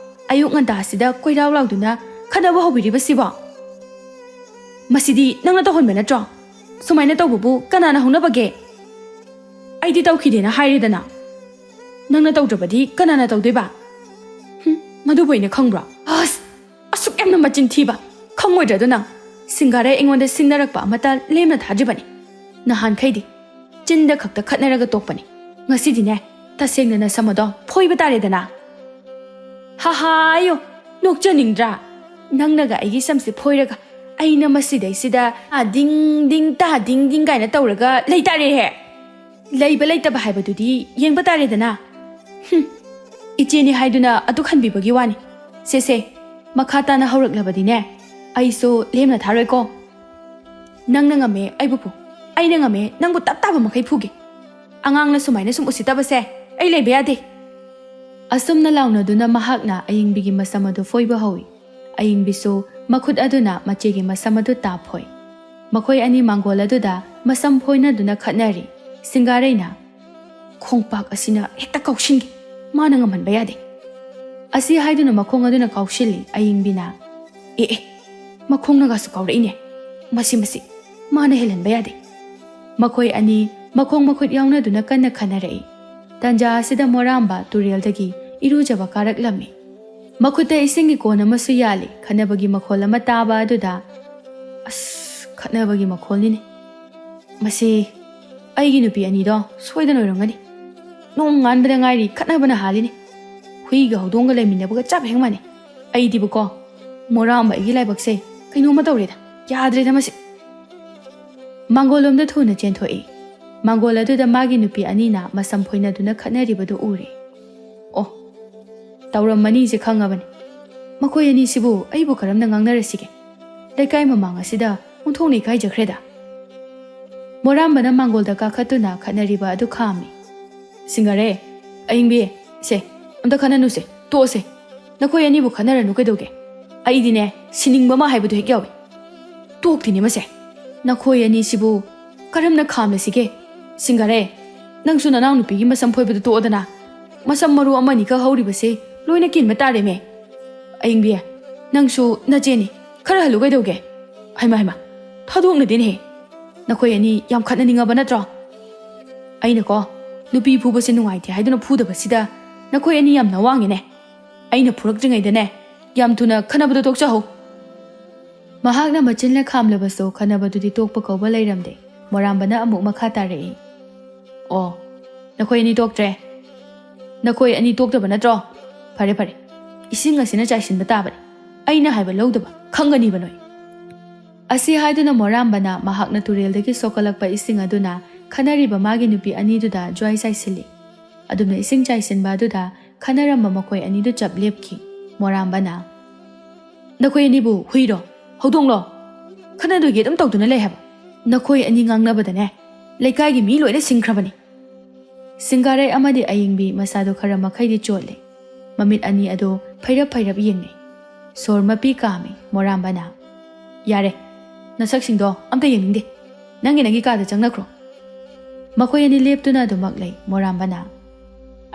A: ꯑꯌꯨꯛ ꯉꯟꯇꯥꯁꯤꯗ ꯀꯣꯏꯔꯥꯎ ꯂꯥꯎꯗꯨꯅ ꯈꯠꯅꯕ ꯍꯧꯕꯤꯔꯤꯕꯁꯤꯕꯣ? ꯃꯁꯤꯗꯤ ꯅꯪꯅ ꯇꯧꯍꯟꯕ ꯅꯠꯇ꯭ꯔꯣ? ꯁꯨꯃꯥꯏꯅ ꯇꯧꯕꯕꯨ ꯀꯅꯥꯅ ꯍꯧꯅꯕꯒꯦ? ꯑꯩꯗꯤ ꯇꯧꯈꯤꯗꯦꯅ ꯍꯥꯏꯔꯦꯗꯅ꯫ ꯅꯪꯅ ꯇꯧꯗ꯭ꯔꯕꯗꯤ ꯀꯅꯥꯅ ꯇꯧꯗꯣꯏꯕ? ꯃꯗꯨꯕꯨ ꯑꯩꯅ ꯈꯪꯕ꯭ꯔꯣ? ꯑꯁꯨꯛ ꯌꯥꯝꯅ ꯃꯆꯤꯟ ꯊꯤꯕ ꯈꯪꯉꯣꯏꯗ꯭ꯔꯗꯣ ꯅꯪ? ꯁꯤꯡꯒꯥꯔꯩ ꯑꯩꯉꯣꯟꯗ ꯁꯤꯡꯅꯔꯛꯄ ꯑꯃꯠꯇ ꯂꯦꯝꯅ ꯊꯥꯗ꯭ꯔꯤꯕꯅꯤ꯫ ꯅꯍꯥꯟꯈꯩꯗꯤ ꯆꯤꯟꯗ ꯈꯛꯇ ꯈꯠꯅꯔꯒ ꯇꯣꯛꯄꯅꯤ꯫ ꯉꯁꯤꯗꯤꯅꯦ ꯇꯁꯦꯡꯅ ꯅꯁꯝ ꯑꯗꯣ ꯐꯣꯏꯕ ꯇꯥꯔꯦꯗꯅ꯫ ꯍꯥꯍꯥꯌꯣ, ꯅꯣꯛꯆꯅꯤꯡꯗ꯭ꯔꯥ? ꯅꯪꯅꯒ ꯑꯩꯒꯤ ꯁꯝꯁꯦ ꯐꯣꯏꯔꯒ ꯑꯩꯅ ꯃꯁꯤꯗꯩꯁꯤꯗ ꯗꯤꯡ ꯗꯤꯡ ꯇꯥ ꯗꯤꯡ ꯗꯤꯡ ꯀꯥꯏꯅ ꯇꯧꯔꯒ ꯂꯩꯇꯥꯔꯦꯍꯦ꯫ ꯂꯩꯕ ꯂꯩꯇꯕ ꯍꯥꯏꯕꯗꯨꯗꯤ ꯌꯦꯡꯕ ꯇꯥꯔꯦꯗꯅ꯫ ꯏꯆꯦꯅꯤ ꯍꯥꯏꯗꯨꯅ ꯑꯗꯨꯛ ꯍꯟꯕꯤꯕꯒꯤ ꯋꯥꯅꯤ꯫ ꯁꯦ ꯃꯈꯥ ꯇꯥꯅ ꯍꯧꯔꯛꯂꯕꯗꯤꯅꯦ ꯑꯩꯁꯨ ꯂꯦꯝꯅ ꯊꯥꯔꯣꯏꯀꯣ꯫ ꯅꯪꯅ ꯉꯝꯃꯦ ꯑꯩꯕꯨ ꯐꯨ, ꯑꯩꯅ ꯉꯝꯃꯦ ꯅꯪꯕꯨ ꯇꯞ ꯇꯥꯕ ꯃꯈꯩ ꯐꯨꯒꯦ꯫ ꯑꯉꯥꯡꯅ ꯁꯨꯃꯥꯏꯅ ꯁꯨꯝ ꯎꯁꯤꯠꯇꯕꯁꯦ ꯑꯩ ꯂꯩꯕ ꯌꯥꯗꯦ꯫ ꯑꯁꯨꯝꯅ ꯂꯥꯎꯅꯗꯨꯅ ꯃꯍꯥꯛꯅ ꯑꯌꯤꯡꯕꯤꯒꯤ ꯃꯁꯝ ꯑꯗꯨ ꯐꯣꯏꯕ ꯍꯧꯏ꯫ ꯑꯌꯤꯡꯕꯤꯁꯨ ꯃꯈꯨꯠ ꯑꯗꯨꯅ ꯃꯆꯦꯒꯤ ꯃꯁꯝ ꯑꯗꯨ ꯇꯥꯞꯐꯣꯏ꯫ ꯃꯈꯣꯏ ꯑꯅꯤ ꯃꯥꯡꯒꯣꯜ ꯑꯗꯨꯗ ꯃꯁꯝ ꯐꯣꯏꯅꯗꯨꯅ ꯈꯠꯅꯔꯤ꯫ ꯁꯤꯡꯒꯥꯔꯩꯅ ꯈꯣꯡꯄꯥꯛ ꯑꯁꯤꯅ ꯍꯦꯛꯇ ꯀꯥꯎꯁꯤꯟꯒꯦ, ꯃꯥꯅ ꯉꯝꯍꯟꯕ ꯌꯥꯗꯦ꯫ ꯑꯁꯤ ꯍꯥꯏꯗꯨꯅ ꯃꯈꯣꯡ ꯑꯗꯨꯅ ꯀꯥꯎꯁꯤꯜꯂꯤ꯫ ꯑꯌꯤꯡꯕꯤꯅ ꯃꯈꯣꯡꯅꯒꯁꯨ ꯀꯥꯎꯔꯛꯏꯅꯦ, ꯃꯁꯤ ꯃꯥꯅ ꯍꯦꯜꯍꯟꯕ ꯌꯥꯗꯦ꯫ ꯃꯈꯣꯏ ꯑꯅꯤ ꯃꯈꯣꯡ ꯃꯈꯨꯠ ꯌꯥꯎꯅꯗꯨꯅ ꯀꯟꯅ ꯈꯟꯅꯔꯛꯏ꯫ ꯇꯟꯖꯥ ꯑꯁꯤꯗ ꯃꯣꯔꯥꯝꯕ ꯇꯨꯔꯦꯜꯗꯒꯤ ꯏꯔꯨꯖꯕ ꯀꯥꯔꯛꯂꯝꯃꯤ꯫ ꯃꯈꯨꯠꯇ ꯏꯁꯤꯡꯒꯤ ꯀꯣꯟ ꯑꯃꯁꯨ ꯌꯥꯜꯂꯤ꯫ ꯈꯠꯅꯕꯒꯤ ꯃꯈꯣꯜ ꯑꯃ ꯇꯥꯕ ꯑꯗꯨꯗ ꯈꯠꯅꯕꯒꯤ ꯃꯈꯣꯜꯅꯤꯅꯦ ꯃꯁꯤ, ꯑꯩꯒꯤ ꯅꯨꯄꯤ ꯑꯅꯤꯗꯣ ꯁꯣꯏꯗꯅ ꯑꯣꯏꯔꯝꯒꯅꯤ꯫ ꯅꯣꯡ ꯉꯥꯟꯕꯗ ꯉꯥꯏꯔꯤ ꯈꯠꯅꯕꯅ ꯍꯥꯜꯂꯤꯅꯤ꯫ ꯍꯨꯏꯒ ꯍꯧꯗꯣꯡꯒ ꯂꯩꯃꯤꯟꯅꯕꯒ ꯆꯞ ꯍꯦꯛ ꯃꯥꯟꯅꯩ꯫ ꯑꯩꯗꯤꯕꯨꯀꯣ ꯃꯣꯔꯥꯝꯕ ꯑꯩꯒꯤ ꯂꯥꯏꯕꯛꯁꯦ ꯀꯩꯅꯣꯝꯃ ꯇꯧꯔꯦꯗ, ꯌꯥꯗ꯭ꯔꯦꯗ ꯃꯁꯤ꯫ ꯃꯥꯡꯒꯣꯜꯂꯣꯝꯗ ꯊꯨꯅ ꯆꯦꯟꯊꯣꯛꯏ꯫ ꯃꯥꯡꯒꯣꯜ ꯑꯗꯨꯗ ꯃꯥꯒꯤ ꯅꯨꯄꯤ ꯑꯅꯤꯅ ꯃꯁꯝ ꯐꯣꯏꯅꯗꯨꯅ ꯈꯠꯅꯔꯤꯕꯗꯨ ꯎꯔꯦ꯫ ꯇꯧꯔꯝꯃꯅꯤꯁꯦ ꯈꯪꯉꯕꯅꯤ꯫ ꯃꯈꯣꯏ ꯑꯅꯤꯁꯤꯕꯨ ꯑꯩꯕꯨ ꯀꯔꯝꯅ ꯉꯥꯡꯅꯔꯁꯤꯒꯦ? ꯂꯩꯀꯥꯏ ꯃꯃꯥꯡ ꯑꯁꯤꯗ ꯑꯣꯟꯊꯣꯛꯅ ꯏꯀꯥꯏꯖꯈ꯭ꯔꯦꯗ꯫ ꯃꯣꯔꯥꯝꯕꯅ ꯃꯥꯡꯒꯣꯜꯗ ꯀꯥꯈꯠꯇꯨꯅ ꯈꯠꯅꯔꯤꯕ ꯑꯗꯨ ꯈꯥꯝꯃꯤ꯫ ꯁꯤꯡꯒꯥꯔꯩ, ꯑꯌꯤꯡꯕꯤ, ꯑꯝꯇ ꯈꯠꯅꯅꯨꯁꯦ, ꯇꯣꯛꯑꯁꯦ꯫ ꯅꯈꯣꯏ ꯑꯅꯤꯕꯨ ꯈꯠꯅꯔꯅꯨ ꯀꯩꯗꯧꯒꯦ? ꯑꯩꯗꯤꯅꯦ ꯁꯤꯅꯤꯡꯕ ꯑꯃ ꯍꯥꯏꯕꯗꯨ ꯍꯦꯛ ꯌꯥꯎꯏ ꯇꯣꯛꯇꯤꯅꯦ ꯃꯁꯦ ꯅꯈꯣꯏ ꯑꯅꯤꯁꯤꯕꯨ ꯀꯔꯝꯅ ꯈꯥꯝꯂꯁꯤꯒꯦ ꯁꯤꯡꯒꯥꯔꯦ ꯅꯪꯁꯨ ꯅꯅꯥꯎ ꯅꯨꯄꯤꯒꯤ ꯃꯁꯝ ꯐꯣꯏꯕꯗꯨ ꯇꯣꯛꯑꯣꯗꯅ ꯃꯁꯝ ꯃꯔꯨ ꯑꯃꯅꯤ ꯈꯛ ꯍꯧꯔꯤꯕꯁꯦ ꯂꯣꯏꯅ ꯀꯤꯟꯕ ꯇꯥꯔꯦꯃꯦ ꯑꯌꯤꯡꯕꯤ ꯅꯪꯁꯨ ꯅꯆꯦꯅꯤ ꯈꯔ ꯍꯜꯂꯨ ꯀꯩꯗꯧꯒꯦ ꯍꯩꯃ ꯊꯥꯗꯣꯛꯅꯗꯦꯅꯦꯍꯦ ꯅꯈꯣꯏ ꯑꯅꯤ ꯌꯥꯝ ꯈꯠꯅꯅꯤꯡꯉꯕ ꯅꯠꯇ꯭ꯔꯣ ꯑꯩꯅꯀꯣ ꯅꯨꯄꯤ ꯐꯨꯕꯁꯦ ꯅꯨꯡꯉꯥꯏꯇꯦ ꯍꯥꯏꯗꯨꯅ ꯐꯨꯗꯕꯁꯤꯗ ꯅꯈꯣꯏ ꯑꯅꯤ ꯌꯥꯝꯅ ꯋꯥꯡꯉꯤꯅꯦ ꯑꯩꯅ ꯐꯨꯔꯛꯇ꯭ꯔꯤꯉꯩꯗꯅꯦ ꯌꯥꯝ ꯊꯨꯅ ꯈꯟꯅꯕꯗꯣ ꯇꯣꯛꯆꯍꯧ ꯃꯍꯥꯛꯅ ꯃꯆꯤꯟꯅ ꯈꯥꯝꯂꯕꯁꯨ ꯈꯟꯅꯕꯗꯨꯗꯤ ꯇꯣꯛꯄ ꯀꯧꯕ ꯂꯩꯔꯝꯗꯦ ꯃꯣꯔꯥꯝꯕꯅ ꯑꯃꯨꯛ ꯃꯈꯥ ꯇꯥꯔꯛꯏ ꯑꯣ ꯅꯈꯣꯏ ꯑꯅꯤ ꯇꯣꯛꯇ꯭ꯔꯦ ꯅꯈꯣꯏ ꯑꯅꯤ ꯇꯣꯛꯇꯕ ꯅꯠꯇ꯭ꯔꯣ ꯐꯔꯦ ꯏꯁꯤꯡ ꯑꯁꯤꯅ ꯆꯥꯏꯁꯤꯟꯕ ꯇꯥꯕꯅꯤ ꯑꯩꯅ ꯍꯥꯏꯕ ꯂꯧꯗꯕ ꯈꯪꯒꯅꯤꯕ ꯅꯣꯏ ꯑꯁꯤ ꯍꯥꯏꯗꯨꯅ ꯃꯣꯔꯥꯝꯕꯅ ꯃꯍꯥꯛꯅ ꯇꯨꯔꯦꯜꯗꯒꯤ ꯁꯣꯛꯀꯠꯂꯛꯄ ꯏꯁꯤꯡ ꯑꯗꯨꯅ ꯈꯟꯅꯔꯤꯕ ꯃꯥꯒꯤ ꯅꯨꯄꯤ ꯑꯅꯤꯗꯨꯗ ꯖ꯭ꯋꯥꯏ ꯆꯥꯏꯁꯤꯜꯂꯤ ꯑꯗꯨꯝꯅ ꯏꯁꯤꯡ ꯆꯥꯏꯁꯤꯟꯕ ꯑꯗꯨꯗ ꯈꯟꯅꯔꯝꯕ ꯃꯈꯣꯏ ꯑꯅꯤꯗꯨ ꯆꯞ ꯂꯦꯞꯈꯤ ꯃꯣꯔꯥꯝꯕꯅ ꯅꯈꯣꯏ ꯑꯅꯤꯕꯨ ꯍꯨꯏꯔꯣ ꯍꯧꯗꯣꯡꯂꯣ ꯈꯟꯅꯗꯣꯏꯒꯤ ꯑꯗꯨꯝ ꯇꯧꯗꯨꯅ ꯂꯩ ꯍꯥꯏꯕ ꯅꯈꯣꯏ ꯑꯅꯤ ꯉꯥꯡꯅꯕꯗꯅꯦ ꯂꯩꯀꯥꯏꯒꯤ ꯃꯤ ꯂꯣꯏꯅ ꯁꯤꯡꯈ꯭ꯔꯕꯅꯤ ꯁꯤꯡꯒꯥꯔꯩ ꯑꯃꯗꯤ ꯑꯌꯤꯡꯕꯤ ꯃꯁꯥꯗꯨ ꯈꯔ ꯃꯈꯩꯗꯤ ꯆꯣꯠꯂꯦ ꯃꯃꯤꯠ ꯑꯅꯤ ꯑꯗꯨ ꯐꯩꯔꯞ ꯌꯦꯡꯅꯩ ꯁꯣꯔ ꯃꯄꯤ ꯀꯥꯝꯃꯤ ꯃꯣꯔꯥꯝꯕꯅ ꯌꯥꯔꯦ ꯅꯁꯛꯁꯤꯡꯗꯣ ꯑꯝꯇ ꯌꯦꯡꯅꯤꯡꯗꯦ ꯅꯪꯒꯤ ꯀꯥꯗ ꯆꯪꯅꯈ꯭ꯔꯣ ꯃꯈꯣꯏ ꯑꯅꯤ ꯂꯦꯞꯇꯨꯅ ꯑꯗꯨꯃꯛ ꯂꯩ ꯃꯣꯔꯥꯝꯕꯅ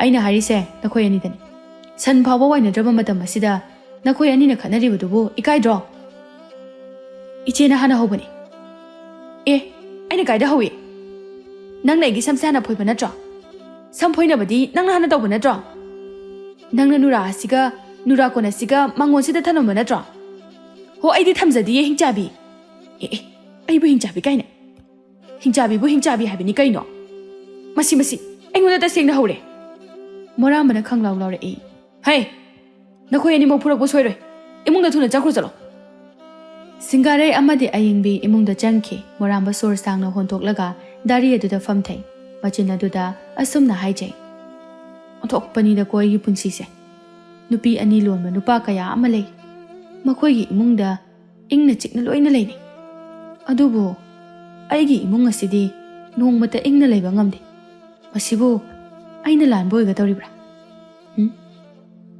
A: ꯑꯩꯅ ꯍꯥꯏꯔꯤꯁꯦ ꯅꯈꯣꯏ ꯑꯅꯤꯗꯅꯤ ꯁꯟ ꯐꯥꯎꯕ ꯋꯥꯏꯅꯗ꯭ꯔꯕ ꯃꯇꯝ ꯑꯁꯤꯗ ꯅꯈꯣꯏ ꯑꯅꯤꯅ ꯈꯠꯅꯔꯤꯕꯗꯨꯕꯨ ꯏꯀꯥꯏꯗ꯭ꯔꯣ ꯏꯆꯦꯅ ꯍꯥꯟꯅ ꯍꯧꯕꯅꯤ ꯑꯩꯅ ꯀꯥꯏꯗ ꯍꯧꯏ ꯅꯪꯅ ꯑꯩꯒꯤ ꯁꯝꯁꯦ ꯍꯥꯟꯅ ꯐꯣꯏꯕ ꯅꯠꯇ꯭ꯔꯣ ꯁꯝ ꯐꯣꯏꯅꯕꯗꯤ ꯅꯪꯅ ꯍꯥꯟꯅ ꯇꯧꯕ ꯅꯠꯇ꯭ꯔꯣ ꯅꯪꯅ ꯅꯨꯔꯥ ꯑꯁꯤꯒ ꯅꯨꯔꯥ ꯀꯣꯟ ꯑꯁꯤꯒ ꯃꯥꯡꯒꯣꯟꯁꯤꯗ ꯊꯅꯝꯕ ꯅꯠꯇ꯭ꯔꯣ ꯍꯣ ꯑꯩꯗꯤ ꯊꯝꯖꯗꯤꯌꯦ ꯍꯤꯡꯆꯥꯕꯤ ꯑꯩꯕꯨ ꯍꯤꯡꯆꯥꯕꯤ ꯀꯥꯏꯅ ꯍꯤꯡꯆꯥꯕꯤꯕꯨ ꯍꯤꯡꯆꯥꯕꯤ ꯍꯥꯏꯕꯅꯤ ꯀꯩꯅꯣ ꯃꯁꯤ ꯑꯩꯉꯣꯟꯗ ꯇꯁꯦꯡꯅ ꯍꯧꯔꯦ ꯃꯣꯔꯥꯝꯕꯅ ꯈꯪꯂꯥꯎ ꯂꯥꯎꯔꯛꯏ ꯍꯩ ꯅꯈꯣꯏ ꯑꯅꯤꯃꯛ ꯐꯨꯔꯛꯄ ꯁꯣꯏꯔꯣꯏ ꯏꯃꯨꯡꯗ ꯊꯨꯅ ꯆꯪꯈ꯭ꯔꯣ ꯆꯠꯂꯣ ꯁꯤꯡꯒꯥꯔꯩ ꯑꯃꯗꯤ ꯑꯌꯤꯡꯕꯤ ꯏꯃꯨꯡꯗ ꯆꯪꯈꯤ ꯃꯣꯔꯥꯝꯕ ꯁꯣꯔ ꯁꯥꯡꯅ ꯍꯣꯟꯊꯣꯛꯂꯒ ꯗꯥꯔꯤ ꯑꯗꯨꯗ ꯐꯝꯊꯩ ꯃꯆꯤꯟ ꯑꯗꯨꯗ ꯑꯁꯨꯝꯅ ꯍꯥꯏꯖꯩ ꯑꯣꯟꯊꯣꯛꯄꯅꯤꯗꯀꯣ ꯑꯩꯒꯤ ꯄꯨꯟꯁꯤꯁꯦ ꯅꯨꯄꯤ ꯑꯅꯤ ꯂꯣꯟꯕ ꯅꯨꯄꯥ ꯀꯌꯥ ꯑꯃ ꯂꯩ ꯃꯈꯣꯏꯒꯤ ꯏꯃꯨꯡꯗ ꯏꯪꯅ ꯆꯤꯛꯅ ꯂꯣꯏꯅ ꯂꯩꯅꯩ ꯑꯗꯨꯕꯨ ꯑꯩꯒꯤ ꯏꯃꯨꯡ ꯑꯁꯤꯗꯤ ꯅꯣꯡꯃꯇ ꯏꯪꯅ ꯂꯩꯕ ꯉꯝꯗꯦ ꯃꯁꯤꯕꯨ ꯑꯩꯅ ꯂꯥꯟꯕ ꯑꯣꯏꯒꯗꯧꯔꯤꯕ꯭ꯔꯥ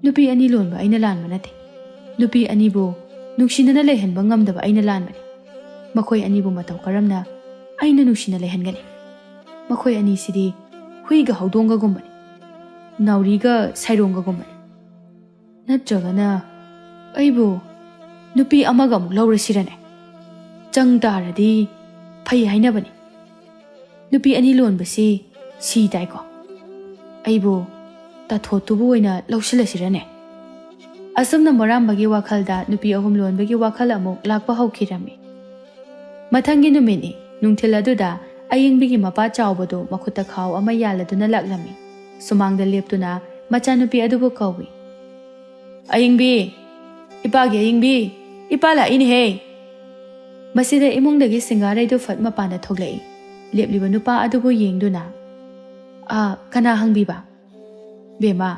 A: ꯅꯨꯄꯤ ꯑꯅꯤ ꯂꯣꯟꯕ ꯑꯩꯅ ꯂꯥꯟꯕ ꯅꯠꯇꯦ ꯅꯨꯄꯤ ꯑꯅꯤꯕꯨ ꯅꯨꯡꯁꯤꯅꯅ ꯂꯩꯍꯟꯕ ꯉꯝꯗꯕ ꯑꯩꯅ ꯂꯥꯟꯕꯅꯤ ꯃꯈꯣꯏ ꯑꯅꯤꯕꯨ ꯃꯇꯧ ꯀꯔꯝꯅ ꯑꯩꯅ ꯅꯨꯡꯁꯤꯅ ꯂꯩꯍꯟꯒꯅꯤ ꯃꯈꯣꯏ ꯑꯅꯤꯁꯤꯗꯤ ꯍꯨꯏꯒ ꯍꯧꯗꯣꯡꯒꯒꯨꯝꯕꯅꯤ ꯅꯥꯎꯔꯤꯒ ꯁꯩꯔꯣꯡꯒꯒꯨꯝꯕꯅꯤ ꯅꯠꯇ꯭ꯔꯒꯅ ꯑꯩꯕꯨ ꯅꯨꯄꯤ ꯑꯃꯒ ꯑꯃꯨꯛ ꯂꯧꯔꯁꯤꯔꯅꯦ ꯆꯪ ꯇꯥꯔꯗꯤ ꯐꯩ ꯍꯥꯏꯅꯕꯅꯤ ꯅꯨꯄꯤ ꯑꯅꯤ ꯂꯣꯟꯕꯁꯤ ꯁꯤ ꯇꯥꯏꯀꯣ ꯑꯩꯕꯨ ꯇꯥꯊꯣꯠꯇꯨꯕꯨ ꯑꯣꯏꯅ ꯂꯧꯁꯤꯜꯂꯁꯤꯔꯅꯦ ꯑꯁꯨꯝꯅ ꯃꯣꯔꯥꯝꯕꯒꯤ ꯋꯥꯈꯜꯗ ꯅꯨꯄꯤ ꯑꯍꯨꯝ ꯂꯣꯟꯕꯒꯤ ꯋꯥꯈꯜ ꯑꯃꯨꯛ ꯂꯥꯛꯄ ꯍꯧꯈꯤꯔꯝꯃꯤ ꯃꯊꯪꯒꯤ ꯅꯨꯃꯤꯠꯅꯤ ꯅꯨꯡꯊꯤꯜ ꯑꯗꯨꯗ ꯑꯌꯤꯡꯕꯤꯒꯤ ꯃꯄꯥ ꯆꯥꯎꯕꯗꯨ ꯃꯈꯨꯠꯇ ꯈꯥꯎ ꯑꯃ ꯌꯥꯜꯂꯗꯨꯅ ꯂꯥꯛꯂꯝꯃꯤ ꯁꯨꯃꯥꯡꯗ ꯂꯦꯞꯇꯨꯅ ꯃꯆꯥꯅꯨꯄꯤ ꯑꯗꯨꯕꯨ ꯀꯧꯏ ꯑꯌꯤꯡꯕꯤ ꯏꯄꯥꯒꯤ ꯑꯌꯤꯡꯕꯤ ꯏꯄꯥ ꯂꯥꯛꯏꯅꯦꯍꯦ ꯃꯁꯤꯗ ꯏꯃꯨꯡꯗꯒꯤ ꯁꯤꯡꯒꯥꯔꯩꯗꯨ ꯐꯠ ꯃꯄꯥꯟꯗ ꯊꯣꯛꯂꯛꯏ ꯂꯦꯞꯂꯤꯕ ꯅꯨꯄꯥ ꯑꯗꯨꯕꯨ ꯌꯦꯡꯗꯨꯅ ꯀꯅꯥ ꯍꯪꯕꯤꯕ ꯕꯦꯝꯃ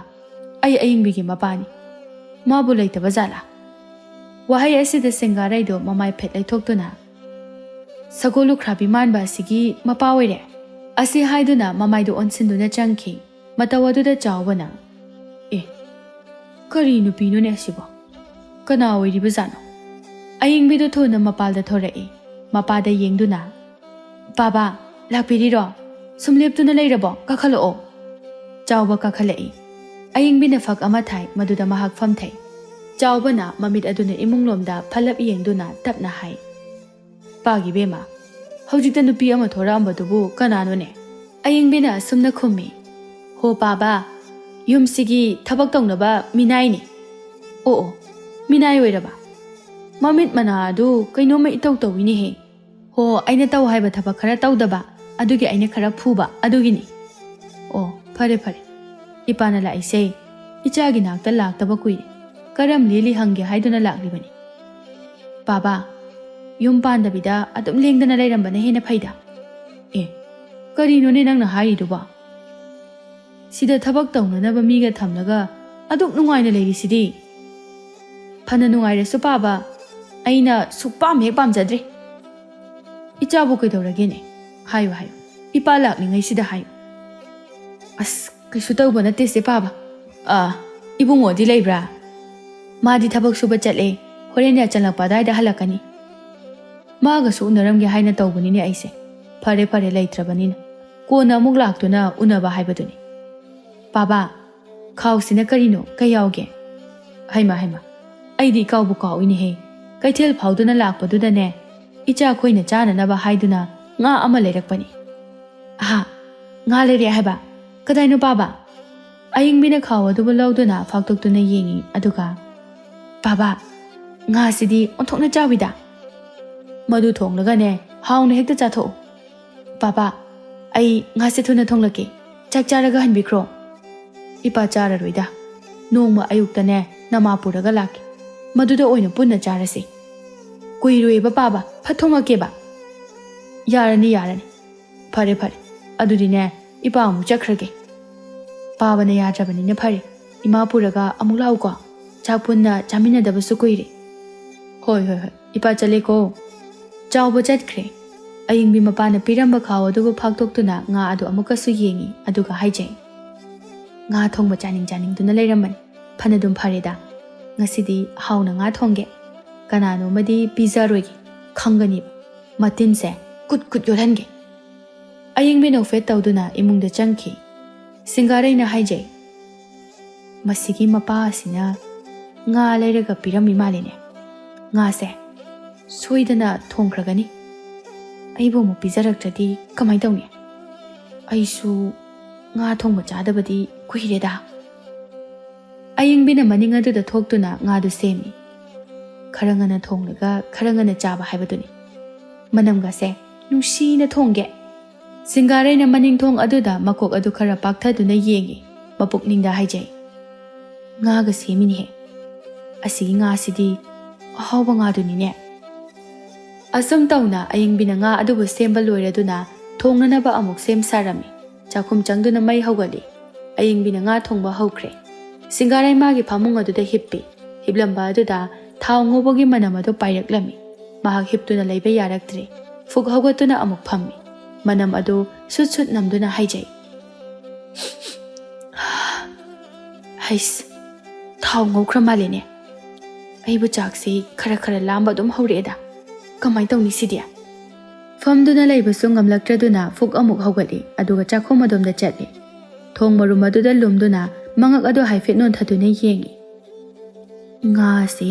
A: ꯑꯩ ꯑꯌꯤꯡꯕꯤꯒꯤ ꯃꯄꯥꯅꯤ ꯃꯥꯕꯨ ꯂꯩꯇꯕ ꯖꯥꯠꯂꯥ ꯋꯥꯍꯩ ꯑꯁꯤꯗ ꯁꯤꯡꯒꯥꯔꯩꯗꯨ ꯃꯃꯥꯏ ꯐꯦꯠ ꯂꯩꯊꯣꯛꯇꯨꯅ ꯁꯒꯣꯜ ꯂꯨꯈ꯭ꯔꯥꯕꯤ ꯃꯥꯟꯕ ꯑꯁꯤꯒꯤ ꯃꯄꯥ ꯑꯣꯏꯔꯦ ꯑꯁꯤ ꯍꯥꯏꯗꯨꯅ ꯃꯃꯥꯏꯗꯨ ꯑꯣꯟꯁꯤꯟꯗꯨꯅ ꯆꯪꯈꯤ ꯃꯇꯧ ꯑꯗꯨꯗ ꯆꯥꯎꯕꯅ ꯀꯔꯤ ꯅꯨꯄꯤꯅꯣꯅꯦ ꯑꯁꯤꯕꯣ ꯀꯅꯥ ꯑꯣꯏꯔꯤꯕꯖꯥꯠꯅꯣ ꯑꯌꯤꯡꯕꯤꯗꯨ ꯊꯨꯅ ꯃꯄꯥꯜꯗ ꯊꯣꯔꯛꯏ ꯃꯄꯥꯗ ꯌꯦꯡꯗꯨꯅ ꯕꯥꯕꯥ ꯂꯥꯛꯄꯤꯔꯤꯔꯣ ꯁꯨꯝ ꯂꯦꯞꯇꯨꯅ ꯂꯩꯔꯕꯣ ꯀꯥꯈꯠꯂꯛꯑꯣ ꯆꯥꯎꯕ ꯀꯥꯈꯠꯂꯛꯏ ꯑꯌꯤꯡꯕꯤꯅ ꯐꯛ ꯑꯃ ꯊꯥꯏ ꯃꯗꯨꯗ ꯃꯍꯥꯛ ꯐꯝꯊꯩ ꯆꯥꯎꯕꯅ ꯃꯃꯤꯠ ꯑꯗꯨꯅ ꯏꯃꯨꯡꯂꯣꯝꯗ ꯐꯜꯂꯞ ꯌꯦꯡꯗꯨꯅ ꯇꯞꯅ ꯍꯥꯏ ꯄꯥꯒꯤ ꯕꯦꯝꯃ ꯍꯧꯖꯤꯛꯇ ꯅꯨꯄꯤ ꯑꯃ ꯊꯣꯔꯛꯑꯝꯕꯗꯨꯕꯨ ꯀꯅꯥꯅꯣꯅꯦ ꯑꯌꯤꯡꯕꯤꯅ ꯑꯁꯨꯝꯅ ꯈꯨꯝꯃꯤ ꯍꯣ ꯕꯥꯕꯥ ꯌꯨꯝꯁꯤꯒꯤ ꯊꯕꯛ ꯇꯧꯅꯕ ꯃꯤꯅꯥꯏꯅꯤ ꯑꯣ ꯃꯤꯅꯥꯏ ꯑꯣꯏꯔꯕ ꯃꯃꯤꯠ ꯃꯅꯥ ꯑꯗꯨ ꯀꯩꯅꯣꯝꯃ ꯏꯇꯧ ꯇꯧꯏꯅꯦꯍꯦ ꯍꯣ ꯑꯩꯅ ꯇꯧ ꯍꯥꯏꯕ ꯊꯕꯛ ꯈꯔ ꯇꯧꯗꯕ ꯑꯗꯨꯒꯤ ꯑꯩꯅ ꯈꯔ ꯐꯨꯕ ꯑꯗꯨꯒꯤꯅꯤ ꯑꯣ ꯐꯔꯦ ꯏꯄꯥꯅ ꯂꯥꯛꯏꯁꯦ ꯏꯆꯥꯒꯤ ꯅꯥꯛꯇ ꯂꯥꯛꯇꯕ ꯀꯨꯏꯔꯦ ꯀꯔꯝ ꯂꯦꯜꯂꯤ ꯍꯪꯒꯦ ꯍꯥꯏꯗꯨꯅ ꯂꯥꯛꯂꯤꯕꯅꯤ ꯕꯥꯕꯥ ꯌꯨꯝ ꯄꯥꯟꯗꯕꯤꯗ ꯑꯗꯨꯝ ꯂꯦꯡꯗꯅ ꯂꯩꯔꯝꯕꯅ ꯍꯦꯟꯅ ꯐꯩꯗ ꯀꯔꯤꯅꯣꯅꯦ ꯅꯪꯅ ꯍꯥꯏꯔꯤꯗꯨꯕꯣ ꯁꯤꯗ ꯊꯕꯛ ꯇꯧꯅꯅꯕ ꯃꯤꯒ ꯊꯝꯂꯒ ꯑꯗꯨꯛ ꯅꯨꯡꯉꯥꯏꯅ ꯂꯩꯔꯤꯁꯤꯗꯤ ꯐꯅ ꯅꯨꯡꯉꯥꯏꯔꯁꯨ ꯄꯥꯕ ꯑꯩꯅ ꯁꯨꯛꯄꯥꯝ ꯍꯦꯛ ꯄꯥꯝꯖꯗ꯭ꯔꯦ ꯏꯆꯥꯕꯨ ꯀꯩꯗꯧꯔꯒꯦꯅꯦ ꯍꯥꯏꯌꯨ ꯏꯄꯥ ꯂꯥꯛꯂꯤꯉꯩꯁꯤꯗ ꯍꯥꯏꯌꯨ ꯑꯁ ꯀꯩꯁꯨ ꯇꯧꯕ ꯅꯠꯇꯦꯁꯦ ꯄꯥꯕ ꯏꯕꯨꯡꯉꯣꯗꯤ ꯂꯩꯕ꯭ꯔꯥ ꯃꯥꯗꯤ ꯊꯕꯛ ꯁꯨꯕ ꯆꯠꯂꯦ ꯍꯣꯔꯦꯟ ꯆꯪꯂꯛꯄ ꯑꯗꯥꯏꯗ ꯍꯜꯂꯛꯀꯅꯤ ꯃꯥꯒꯁꯨ ꯎꯅꯔꯝꯒꯦ ꯍꯥꯏꯅ ꯇꯧꯕꯅꯤꯅꯦ ꯑꯩꯁꯦ ꯐꯔꯦ ꯐꯔꯦ ꯂꯩꯇ꯭ꯔꯕꯅꯤꯅ ꯀꯣꯟꯅ ꯑꯃꯨꯛ ꯂꯥꯛꯇꯨꯅ ꯎꯅꯕ ꯍꯥꯏꯕꯗꯨꯅꯤ ꯕꯥꯕꯥ ꯈꯥꯎꯁꯤꯅ ꯀꯔꯤꯅꯣ ꯀꯩ ꯌꯥꯎꯒꯦ ꯍꯩꯃ ꯍꯩꯃ ꯑꯩꯗꯤ ꯏꯀꯥꯎꯕꯨ ꯀꯥꯎꯏꯅꯦꯍꯦ ꯀꯩꯊꯦꯜ ꯐꯥꯎꯗꯨꯅ ꯂꯥꯛꯄꯗꯨꯗꯅꯦ ꯏꯆꯥ ꯈꯣꯏꯅ ꯆꯥꯅꯅꯕ ꯍꯥꯏꯗꯨꯅ ꯉꯥ ꯑꯃ ꯂꯩꯔꯛꯄꯅꯤ ꯑꯍꯥ ꯉꯥ ꯂꯩꯔꯦ ꯍꯥꯏꯕ ꯀꯗꯥꯏꯅꯣ ꯕꯥꯕꯥ ꯑꯌꯤꯡꯕꯤꯅ ꯈꯥꯎ ꯑꯗꯨꯕꯨ ꯂꯧꯗꯨꯅ ꯐꯥꯛꯇꯣꯛꯇꯨꯅ ꯌꯦꯡꯉꯤ ꯑꯗꯨꯒ ꯕꯥꯕꯥ ꯉꯥꯁꯤꯗꯤ ꯑꯣꯟꯊꯣꯛꯅ ꯆꯥꯎꯏꯗ ꯃꯗꯨ ꯊꯣꯡꯂꯒꯅꯦ ꯍꯥꯎꯅ ꯍꯦꯛꯇ ꯆꯥꯊꯣꯛꯎ ꯕꯥꯕꯥ ꯑꯩ ꯉꯥꯁꯦ ꯊꯨꯅ ꯊꯣꯡꯂꯛꯀꯦ ꯆꯥꯛ ꯆꯥꯔꯒ ꯍꯟꯕꯤꯈ꯭ꯔꯣ ꯏꯄꯥ ꯆꯥꯔꯔꯣꯏꯗ ꯅꯣꯡꯃ ꯑꯌꯨꯛꯇꯅꯦ ꯅꯃꯥ ꯄꯨꯔꯒ ꯂꯥꯛꯀꯦ ꯃꯗꯨꯗ ꯑꯣꯏꯅ ꯄꯨꯟꯅ ꯆꯥꯔꯁꯤ ꯀꯨꯏꯔꯣꯏꯕ ꯕꯥꯕꯥ ꯐꯠ ꯊꯣꯡꯂꯛꯀꯦꯕ ꯌꯥꯔꯅꯤ ꯌꯥꯔꯅꯤ ꯐꯔꯦ ꯐꯔꯦ ꯑꯗꯨꯗꯤꯅꯦ ꯏꯄꯥ ꯑꯃꯨꯛ ꯆꯠꯈ꯭ꯔꯒꯦ ꯄꯥꯕꯅ ꯌꯥꯗ꯭ꯔꯕꯅꯤꯅ ꯐꯔꯦ ꯏꯃꯥ ꯄꯨꯔꯒ ꯑꯃꯨꯛ ꯂꯥꯛꯎꯀꯣ ꯆꯥꯛ ꯄꯨꯟꯅ ꯆꯥꯃꯤꯟꯅꯗꯕꯁꯨ ꯀꯨꯏꯔꯦ ꯍꯣꯏ ꯍꯣꯏ ꯍꯣꯏ ꯏꯄꯥ ꯆꯠꯂꯦꯀꯣ ꯆꯥꯎꯕ ꯆꯠꯈ꯭ꯔꯦ ꯑꯌꯤꯡꯕꯤ ꯃꯄꯥꯅ ꯄꯤꯔꯝꯕ ꯈꯥꯎ ꯑꯗꯨꯕꯨ ꯐꯥꯛꯇꯣꯛꯇꯨꯅ ꯉꯥ ꯑꯗꯨ ꯑꯃꯨꯛꯀꯁꯨ ꯌꯦꯡꯉꯤ ꯑꯗꯨꯒ ꯍꯥꯏꯖꯩ ꯉꯥ ꯊꯣꯡꯕ ꯆꯥꯅꯤꯡꯗꯨꯅ ꯂꯩꯔꯝꯕꯅꯤ ꯐꯅꯗꯨꯝ ꯐꯔꯦꯗ ꯉꯁꯤꯗꯤ ꯍꯥꯎꯅ ꯉꯥ ꯊꯣꯡꯒꯦ ꯀꯅꯥꯅꯣꯃꯗꯤ ꯄꯤꯖꯔꯣꯏꯒꯦ ꯈꯪꯒꯅꯤꯕ ꯃꯇꯤꯟꯁꯦ ꯀꯨꯠ ꯀꯨꯠ ꯌꯣꯠꯍꯟꯒꯦ ꯑꯌꯤꯡꯕꯤ ꯅꯣꯛꯐꯦꯠ ꯇꯧꯗꯨꯅ ꯏꯃꯨꯡꯗ ꯆꯪꯈꯤ ꯁꯤꯡꯒꯥꯔꯩꯅ ꯍꯥꯏꯖꯩ ꯃꯁꯤꯒꯤ ꯃꯄꯥ ꯑꯁꯤꯅ ꯉꯥ ꯂꯩꯔꯒ ꯄꯤꯔꯝꯃꯤ ꯃꯥꯜꯂꯤꯅꯦ ꯉꯥꯁꯦ ꯁꯣꯏꯗꯅ ꯊꯣꯡꯈ꯭ꯔꯒꯅꯤ ꯑꯩꯕꯨ ꯑꯃꯨꯛ ꯄꯤꯖꯔꯛꯇ꯭ꯔꯗꯤ ꯀꯃꯥꯏꯅ ꯇꯧꯅꯤ ꯑꯩꯁꯨ ꯉꯥ ꯊꯣꯡꯕ ꯆꯥꯗꯕꯗꯤ ꯀꯨꯏꯔꯦꯗ ꯑꯌꯤꯡꯕꯤꯅ ꯃꯅꯤꯡ ꯑꯗꯨꯗ ꯊꯣꯛꯇꯨꯅ ꯉꯥꯗꯨ ꯁꯦꯝꯃꯤ ꯈꯔ ꯉꯟꯅ ꯊꯣꯡꯂꯒꯈꯔ ꯉꯟꯅ ꯆꯥꯕ ꯍꯥꯏꯕꯗꯨꯅꯤ ꯃꯅꯝꯒꯁꯦ ꯅꯨꯡꯁꯤꯅ ꯊꯣꯡꯒꯦ ꯁꯤꯡꯒꯥꯔꯩꯅ ꯃꯅꯤꯡꯊꯣꯡ ꯑꯗꯨꯗ ꯃꯀꯣꯛ ꯑꯗꯨ ꯈꯔ ꯄꯥꯛꯊꯗꯨꯅ ꯌꯦꯡꯉꯤ ꯃꯄꯨꯛꯅꯤꯡꯗ ꯍꯥꯏꯖꯩ ꯉꯥꯒ ꯁꯦꯝꯃꯤꯅꯤꯍꯦ ꯑꯁꯤꯒꯤ ꯉꯥꯁꯤꯗꯤ ꯑꯍꯥꯎꯕ ꯉꯥꯗꯨꯅꯤꯅꯦ ꯑꯁꯨꯝ ꯇꯧꯅ ꯑꯌꯤꯡꯕꯤꯅ ꯉꯥ ꯑꯗꯨꯕꯨ ꯁꯦꯝꯕ ꯂꯣꯏꯔꯗꯨꯅ ꯊꯣꯡꯅꯅꯕ ꯑꯃꯨꯛ ꯁꯦꯝ ꯁꯥꯔꯝꯃꯤ ꯆꯥꯛꯈꯨꯝ ꯆꯪꯗꯨꯅ ꯃꯩ ꯍꯧꯒꯠꯂꯤ ꯑꯌꯤꯡꯕꯤꯅ ꯉꯥ ꯊꯣꯡꯕ ꯍꯧꯈ꯭ꯔꯦ ꯁꯤꯡꯒꯥꯔꯩ ꯃꯥꯒꯤ ꯐꯃꯨꯡ ꯑꯗꯨꯗ ꯍꯤꯞꯄꯤ ꯍꯤꯞꯂꯝꯕ ꯑꯗꯨꯗ ꯊꯥꯎ ꯉꯧꯕꯒꯤ ꯃꯅꯝ ꯑꯗꯨ ꯄꯥꯏꯔꯛꯂꯝꯃꯤ ꯃꯍꯥꯛ ꯍꯤꯞꯇꯨꯅ ꯂꯩꯕ ꯌꯥꯔꯛꯇ꯭ꯔꯦ ꯐꯨꯛ ꯍꯧꯒꯠꯇꯨꯅ ꯑꯃꯨꯛ ꯐꯝꯃꯤ ꯃꯅꯝ ꯑꯗꯨ ꯁꯨꯠ ꯁꯨꯠ ꯅꯝꯗꯨꯅ ꯍꯥꯏꯖꯩ ꯍꯩꯁ ꯊꯥꯎ ꯉꯧꯈ꯭ꯔ ꯃꯥꯜꯂꯦꯅꯦ ꯑꯩꯕꯨ ꯆꯥꯛꯁꯤ ꯈꯔ ꯈꯔ ꯂꯥꯝꯕ ꯑꯗꯨꯝ ꯍꯧꯔꯛꯑꯦꯗ ꯀꯃꯥꯏ ꯇꯧꯅꯤ ꯁꯤꯗꯤ ꯐꯝꯗꯨꯅ ꯂꯩꯕꯁꯨ ꯉꯝꯂꯛꯇ꯭ꯔꯗꯨꯅ ꯐꯨꯛ ꯑꯃꯨꯛ ꯍꯧꯒꯠꯂꯤ ꯑꯗꯨꯒ ꯆꯥꯛꯈꯨꯝ ꯑꯗꯣꯝꯗ ꯆꯠꯂꯤ ꯊꯣꯡ ꯃꯔꯨꯝ ꯑꯗꯨꯗ ꯂꯨꯝꯗꯨꯅ ꯃꯉꯛ ꯑꯗꯨ ꯍꯥꯏꯐꯦꯠ ꯅꯣꯟꯊꯗꯨꯅ ꯌꯦꯡꯉꯤ ꯉꯥꯁꯤ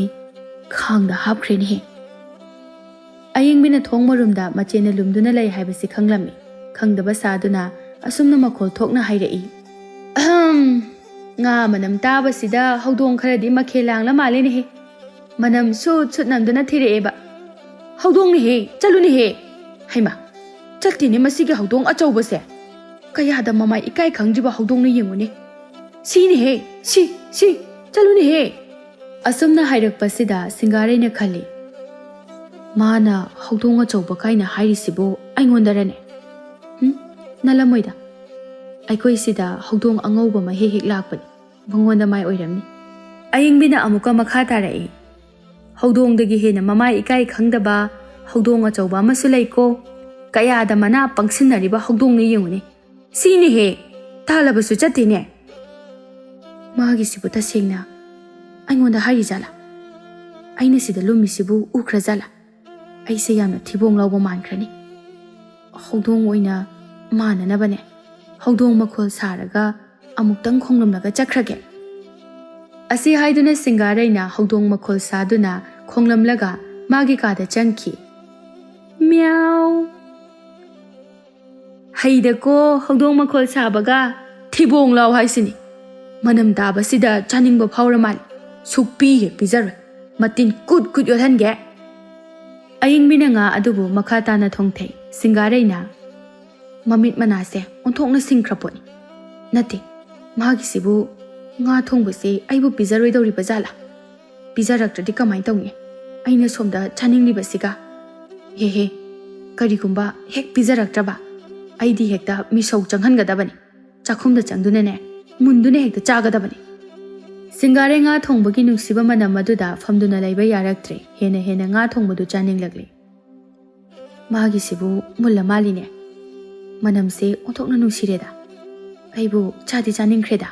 A: ꯈꯥꯡꯗ ꯍꯥꯞꯈ꯭ꯔꯦꯅꯦꯍꯦ ꯑꯌꯤꯡꯕꯤꯅ ꯊꯣꯡ ꯃꯔꯨꯝꯗ ꯃꯆꯦꯅ ꯂꯨꯝꯗꯨꯅ ꯂꯩ ꯍꯥꯏꯕꯁꯤ ꯈꯪꯂꯝꯃꯤ ꯈꯪꯗꯕ ꯁꯥꯗꯨꯅ ꯑꯁꯨꯝꯅ ꯃꯈꯣꯜ ꯊꯣꯛꯅ ꯍꯥꯏꯔꯛꯏ ꯑꯍꯝ ꯉꯥ ꯃꯅꯝ ꯇꯥꯕꯁꯤꯗ ꯍꯧꯗꯣꯡ ꯈꯔꯗꯤ ꯃꯈꯦꯜ ꯂꯥꯡꯂ ꯃꯥꯜꯂꯦꯅꯦꯍꯦ ꯃꯅꯝ ꯁꯨꯠ ꯁꯨꯠ ꯅꯝꯗꯨꯅ ꯊꯤꯔꯛꯑꯦꯕ ꯍꯧꯗꯣꯡꯅꯦꯍꯦ ꯆꯠꯂꯨꯅꯦꯍꯦ ꯍꯩꯃ ꯆꯠꯇꯦꯅꯦ ꯃꯁꯤꯒꯤ ꯍꯧꯗꯣꯡ ꯑꯆꯧꯕꯁꯦ ꯀꯌꯥꯗ ꯃꯃꯥꯏ ꯏꯀꯥꯏ ꯈꯪꯗ꯭ꯔꯤꯕ ꯍꯧꯗꯣꯡꯅ ꯌꯦꯡꯉꯨꯅꯦ ꯁꯤꯅꯦꯍꯦ ꯁꯤ ꯆꯠꯂꯨꯅꯦꯍꯦ ꯑꯁꯨꯝꯅ ꯍꯥꯏꯔꯛꯄꯁꯤꯗ ꯁꯤꯡꯒꯥꯔꯩꯅ ꯈꯜꯂꯤ ꯃꯥꯅ ꯍꯧꯗꯣꯡ ꯑꯆꯧꯕ ꯀꯥꯏꯅ ꯍꯥꯏꯔꯤꯁꯤꯕꯨ ꯑꯩꯉꯣꯟꯗꯔꯅꯦ ꯅꯠꯂꯝꯃꯣꯏꯗ ꯑꯩꯈꯣꯏ ꯁꯤꯗ ꯍꯧꯗꯣꯡ ꯑꯉꯧꯕ ꯑꯃ ꯍꯦꯛ ꯍꯦꯛ ꯂꯥꯛꯄꯅꯤ ꯃꯉꯣꯟꯗ ꯃꯥꯏ ꯑꯣꯏꯔꯝꯅꯤ ꯑꯌꯤꯡꯕꯤꯅ ꯑꯃꯨꯛꯀ ꯃꯈꯥ ꯇꯥꯔꯛꯏ ꯍꯧꯗꯣꯡꯗꯒꯤ ꯍꯦꯟꯅ ꯃꯃꯥꯏ ꯏꯀꯥꯏ ꯈꯪꯗꯕ ꯍꯧꯗꯣꯡ ꯑꯆꯧꯕ ꯑꯃꯁꯨ ꯂꯩꯀꯣ ꯀꯌꯥꯗ ꯃꯅꯥ ꯄꯪꯁꯤꯟꯅꯔꯤꯕ ꯍꯧꯗꯣꯡꯅ ꯌꯦꯡꯉꯨꯅꯦ ꯁꯤꯅꯦꯍꯦ ꯇꯥꯜꯂꯕꯁꯨ ꯆꯠꯇꯦꯅꯦ ꯃꯥꯒꯤꯁꯤꯕꯨ ꯇꯁꯦꯡꯅ ꯑꯩꯉꯣꯟꯗ ꯍꯥꯏꯔꯤꯖꯥꯠꯂꯥ ꯑꯩꯅ ꯁꯤꯗ ꯂꯨꯝꯃꯤꯁꯤꯕꯨ ꯎꯈ꯭ꯔꯖꯥꯠꯂꯥ ꯑꯩꯁꯦ ꯌꯥꯝꯅ ꯊꯤꯕꯣꯡ ꯂꯥꯎꯕ ꯃꯥꯟꯈ꯭ꯔꯅꯤ ꯍꯧꯗꯣꯡ ꯑꯣꯏꯅ ꯃꯥꯟꯅꯅꯕꯅꯦ ꯍꯧꯗꯣꯡ ꯃꯈꯣꯜ ꯁꯥꯔꯒ ꯑꯃꯨꯛꯇꯪ ꯈꯣꯡꯂꯝꯂꯒ ꯆꯠꯈ꯭ꯔꯒꯦ ꯑꯁꯤ ꯍꯥꯏꯗꯨꯅ ꯁꯤꯡꯒꯥꯔꯩꯅ ꯍꯧꯗꯣꯡ ꯃꯈꯣꯜ ꯁꯥꯗꯨꯅ ꯈꯣꯡꯂꯝꯂꯒ ꯃꯥꯒꯤ ꯀꯥꯗ ꯆꯪꯈꯤ ꯃ꯭ꯌꯥꯎ ꯍꯩꯗꯀꯣ ꯍꯧꯗꯣꯡ ꯃꯈꯣꯜ ꯁꯥꯕꯒ ꯊꯤꯕꯣꯡ ꯂꯥꯎ ꯍꯥꯏꯁꯤꯅꯤ ꯃꯅꯝ ꯇꯥꯕꯁꯤꯗ ꯆꯥꯅꯤꯡꯕ ꯐꯥꯎꯔ ꯃꯥꯜꯂꯤ ꯁꯨꯛꯄꯤ ꯍꯦꯛ ꯄꯤꯖꯔꯣꯏ ꯃꯇꯤꯟ ꯀꯨꯠ ꯀꯨꯠ ꯌꯣꯠꯍꯟꯒꯦ ꯑꯌꯤꯡꯕꯤꯅ ꯉꯥ ꯑꯗꯨꯕꯨ ꯃꯈꯥ ꯇꯥꯅ ꯊꯣꯡꯊꯩ ꯁꯤꯡꯒꯥꯔꯩꯅ ꯃꯃꯤꯠ ꯃꯅꯥꯁꯦ ꯑꯣꯟꯊꯣꯛꯅ ꯁꯤꯡꯈ꯭ꯔ ꯄꯣꯠꯅꯤ ꯅꯠꯇꯦ ꯃꯥꯒꯤꯁꯤꯕꯨ ꯉꯥ ꯊꯣꯡꯕꯁꯦ ꯑꯩꯕꯨ ꯄꯤꯖꯔꯣꯏꯗꯧꯔꯤꯕ ꯖꯥꯠꯂꯥ ꯄꯤꯖꯔꯛꯇ꯭ꯔꯗꯤ ꯀꯃꯥꯏꯅ ꯇꯧꯅꯤ ꯑꯩꯅ ꯁꯣꯝꯗ ꯆꯥꯅꯤꯡꯂꯤꯕꯁꯤꯒ ꯍꯦ ꯀꯔꯤꯒꯨꯝꯕ ꯍꯦꯛ ꯄꯤꯖꯔꯛꯇ꯭ꯔꯕ ꯑꯩꯗꯤ ꯍꯦꯛꯇ ꯃꯤꯁꯧ ꯆꯪꯍꯟꯒꯗꯕꯅꯤ ꯆꯥꯛꯈꯨꯝꯗ ꯆꯪꯗꯨꯅꯅꯦ ꯃꯨꯟꯗꯨꯅ ꯍꯦꯛꯇ ꯆꯥꯒꯗꯕꯅꯤ ꯁꯤꯡꯒꯥꯔꯩ ꯉꯥ ꯊꯣꯡꯕꯒꯤ ꯅꯨꯡꯁꯤꯕ ꯃꯅꯝ ꯑꯗꯨꯗ ꯐꯝꯗꯨꯅ ꯂꯩꯕ ꯌꯥꯔꯛꯇ꯭ꯔꯦ ꯍꯦꯟꯅ ꯉꯥ ꯊꯣꯡꯕꯗꯨ ꯆꯥꯅꯤꯡꯂꯛꯂꯤ ꯃꯥꯒꯤꯁꯤꯕꯨ ꯃꯨꯜꯂ ꯃꯥꯜꯂꯤꯅꯦ ꯃꯅꯝꯁꯦ ꯑꯣꯟꯊꯣꯛꯅ ꯅꯨꯡꯁꯤꯔꯦꯗ ꯑꯩꯕꯨ ꯆꯥꯗꯤ ꯆꯥꯅꯤꯡꯈ꯭ꯔꯦꯗ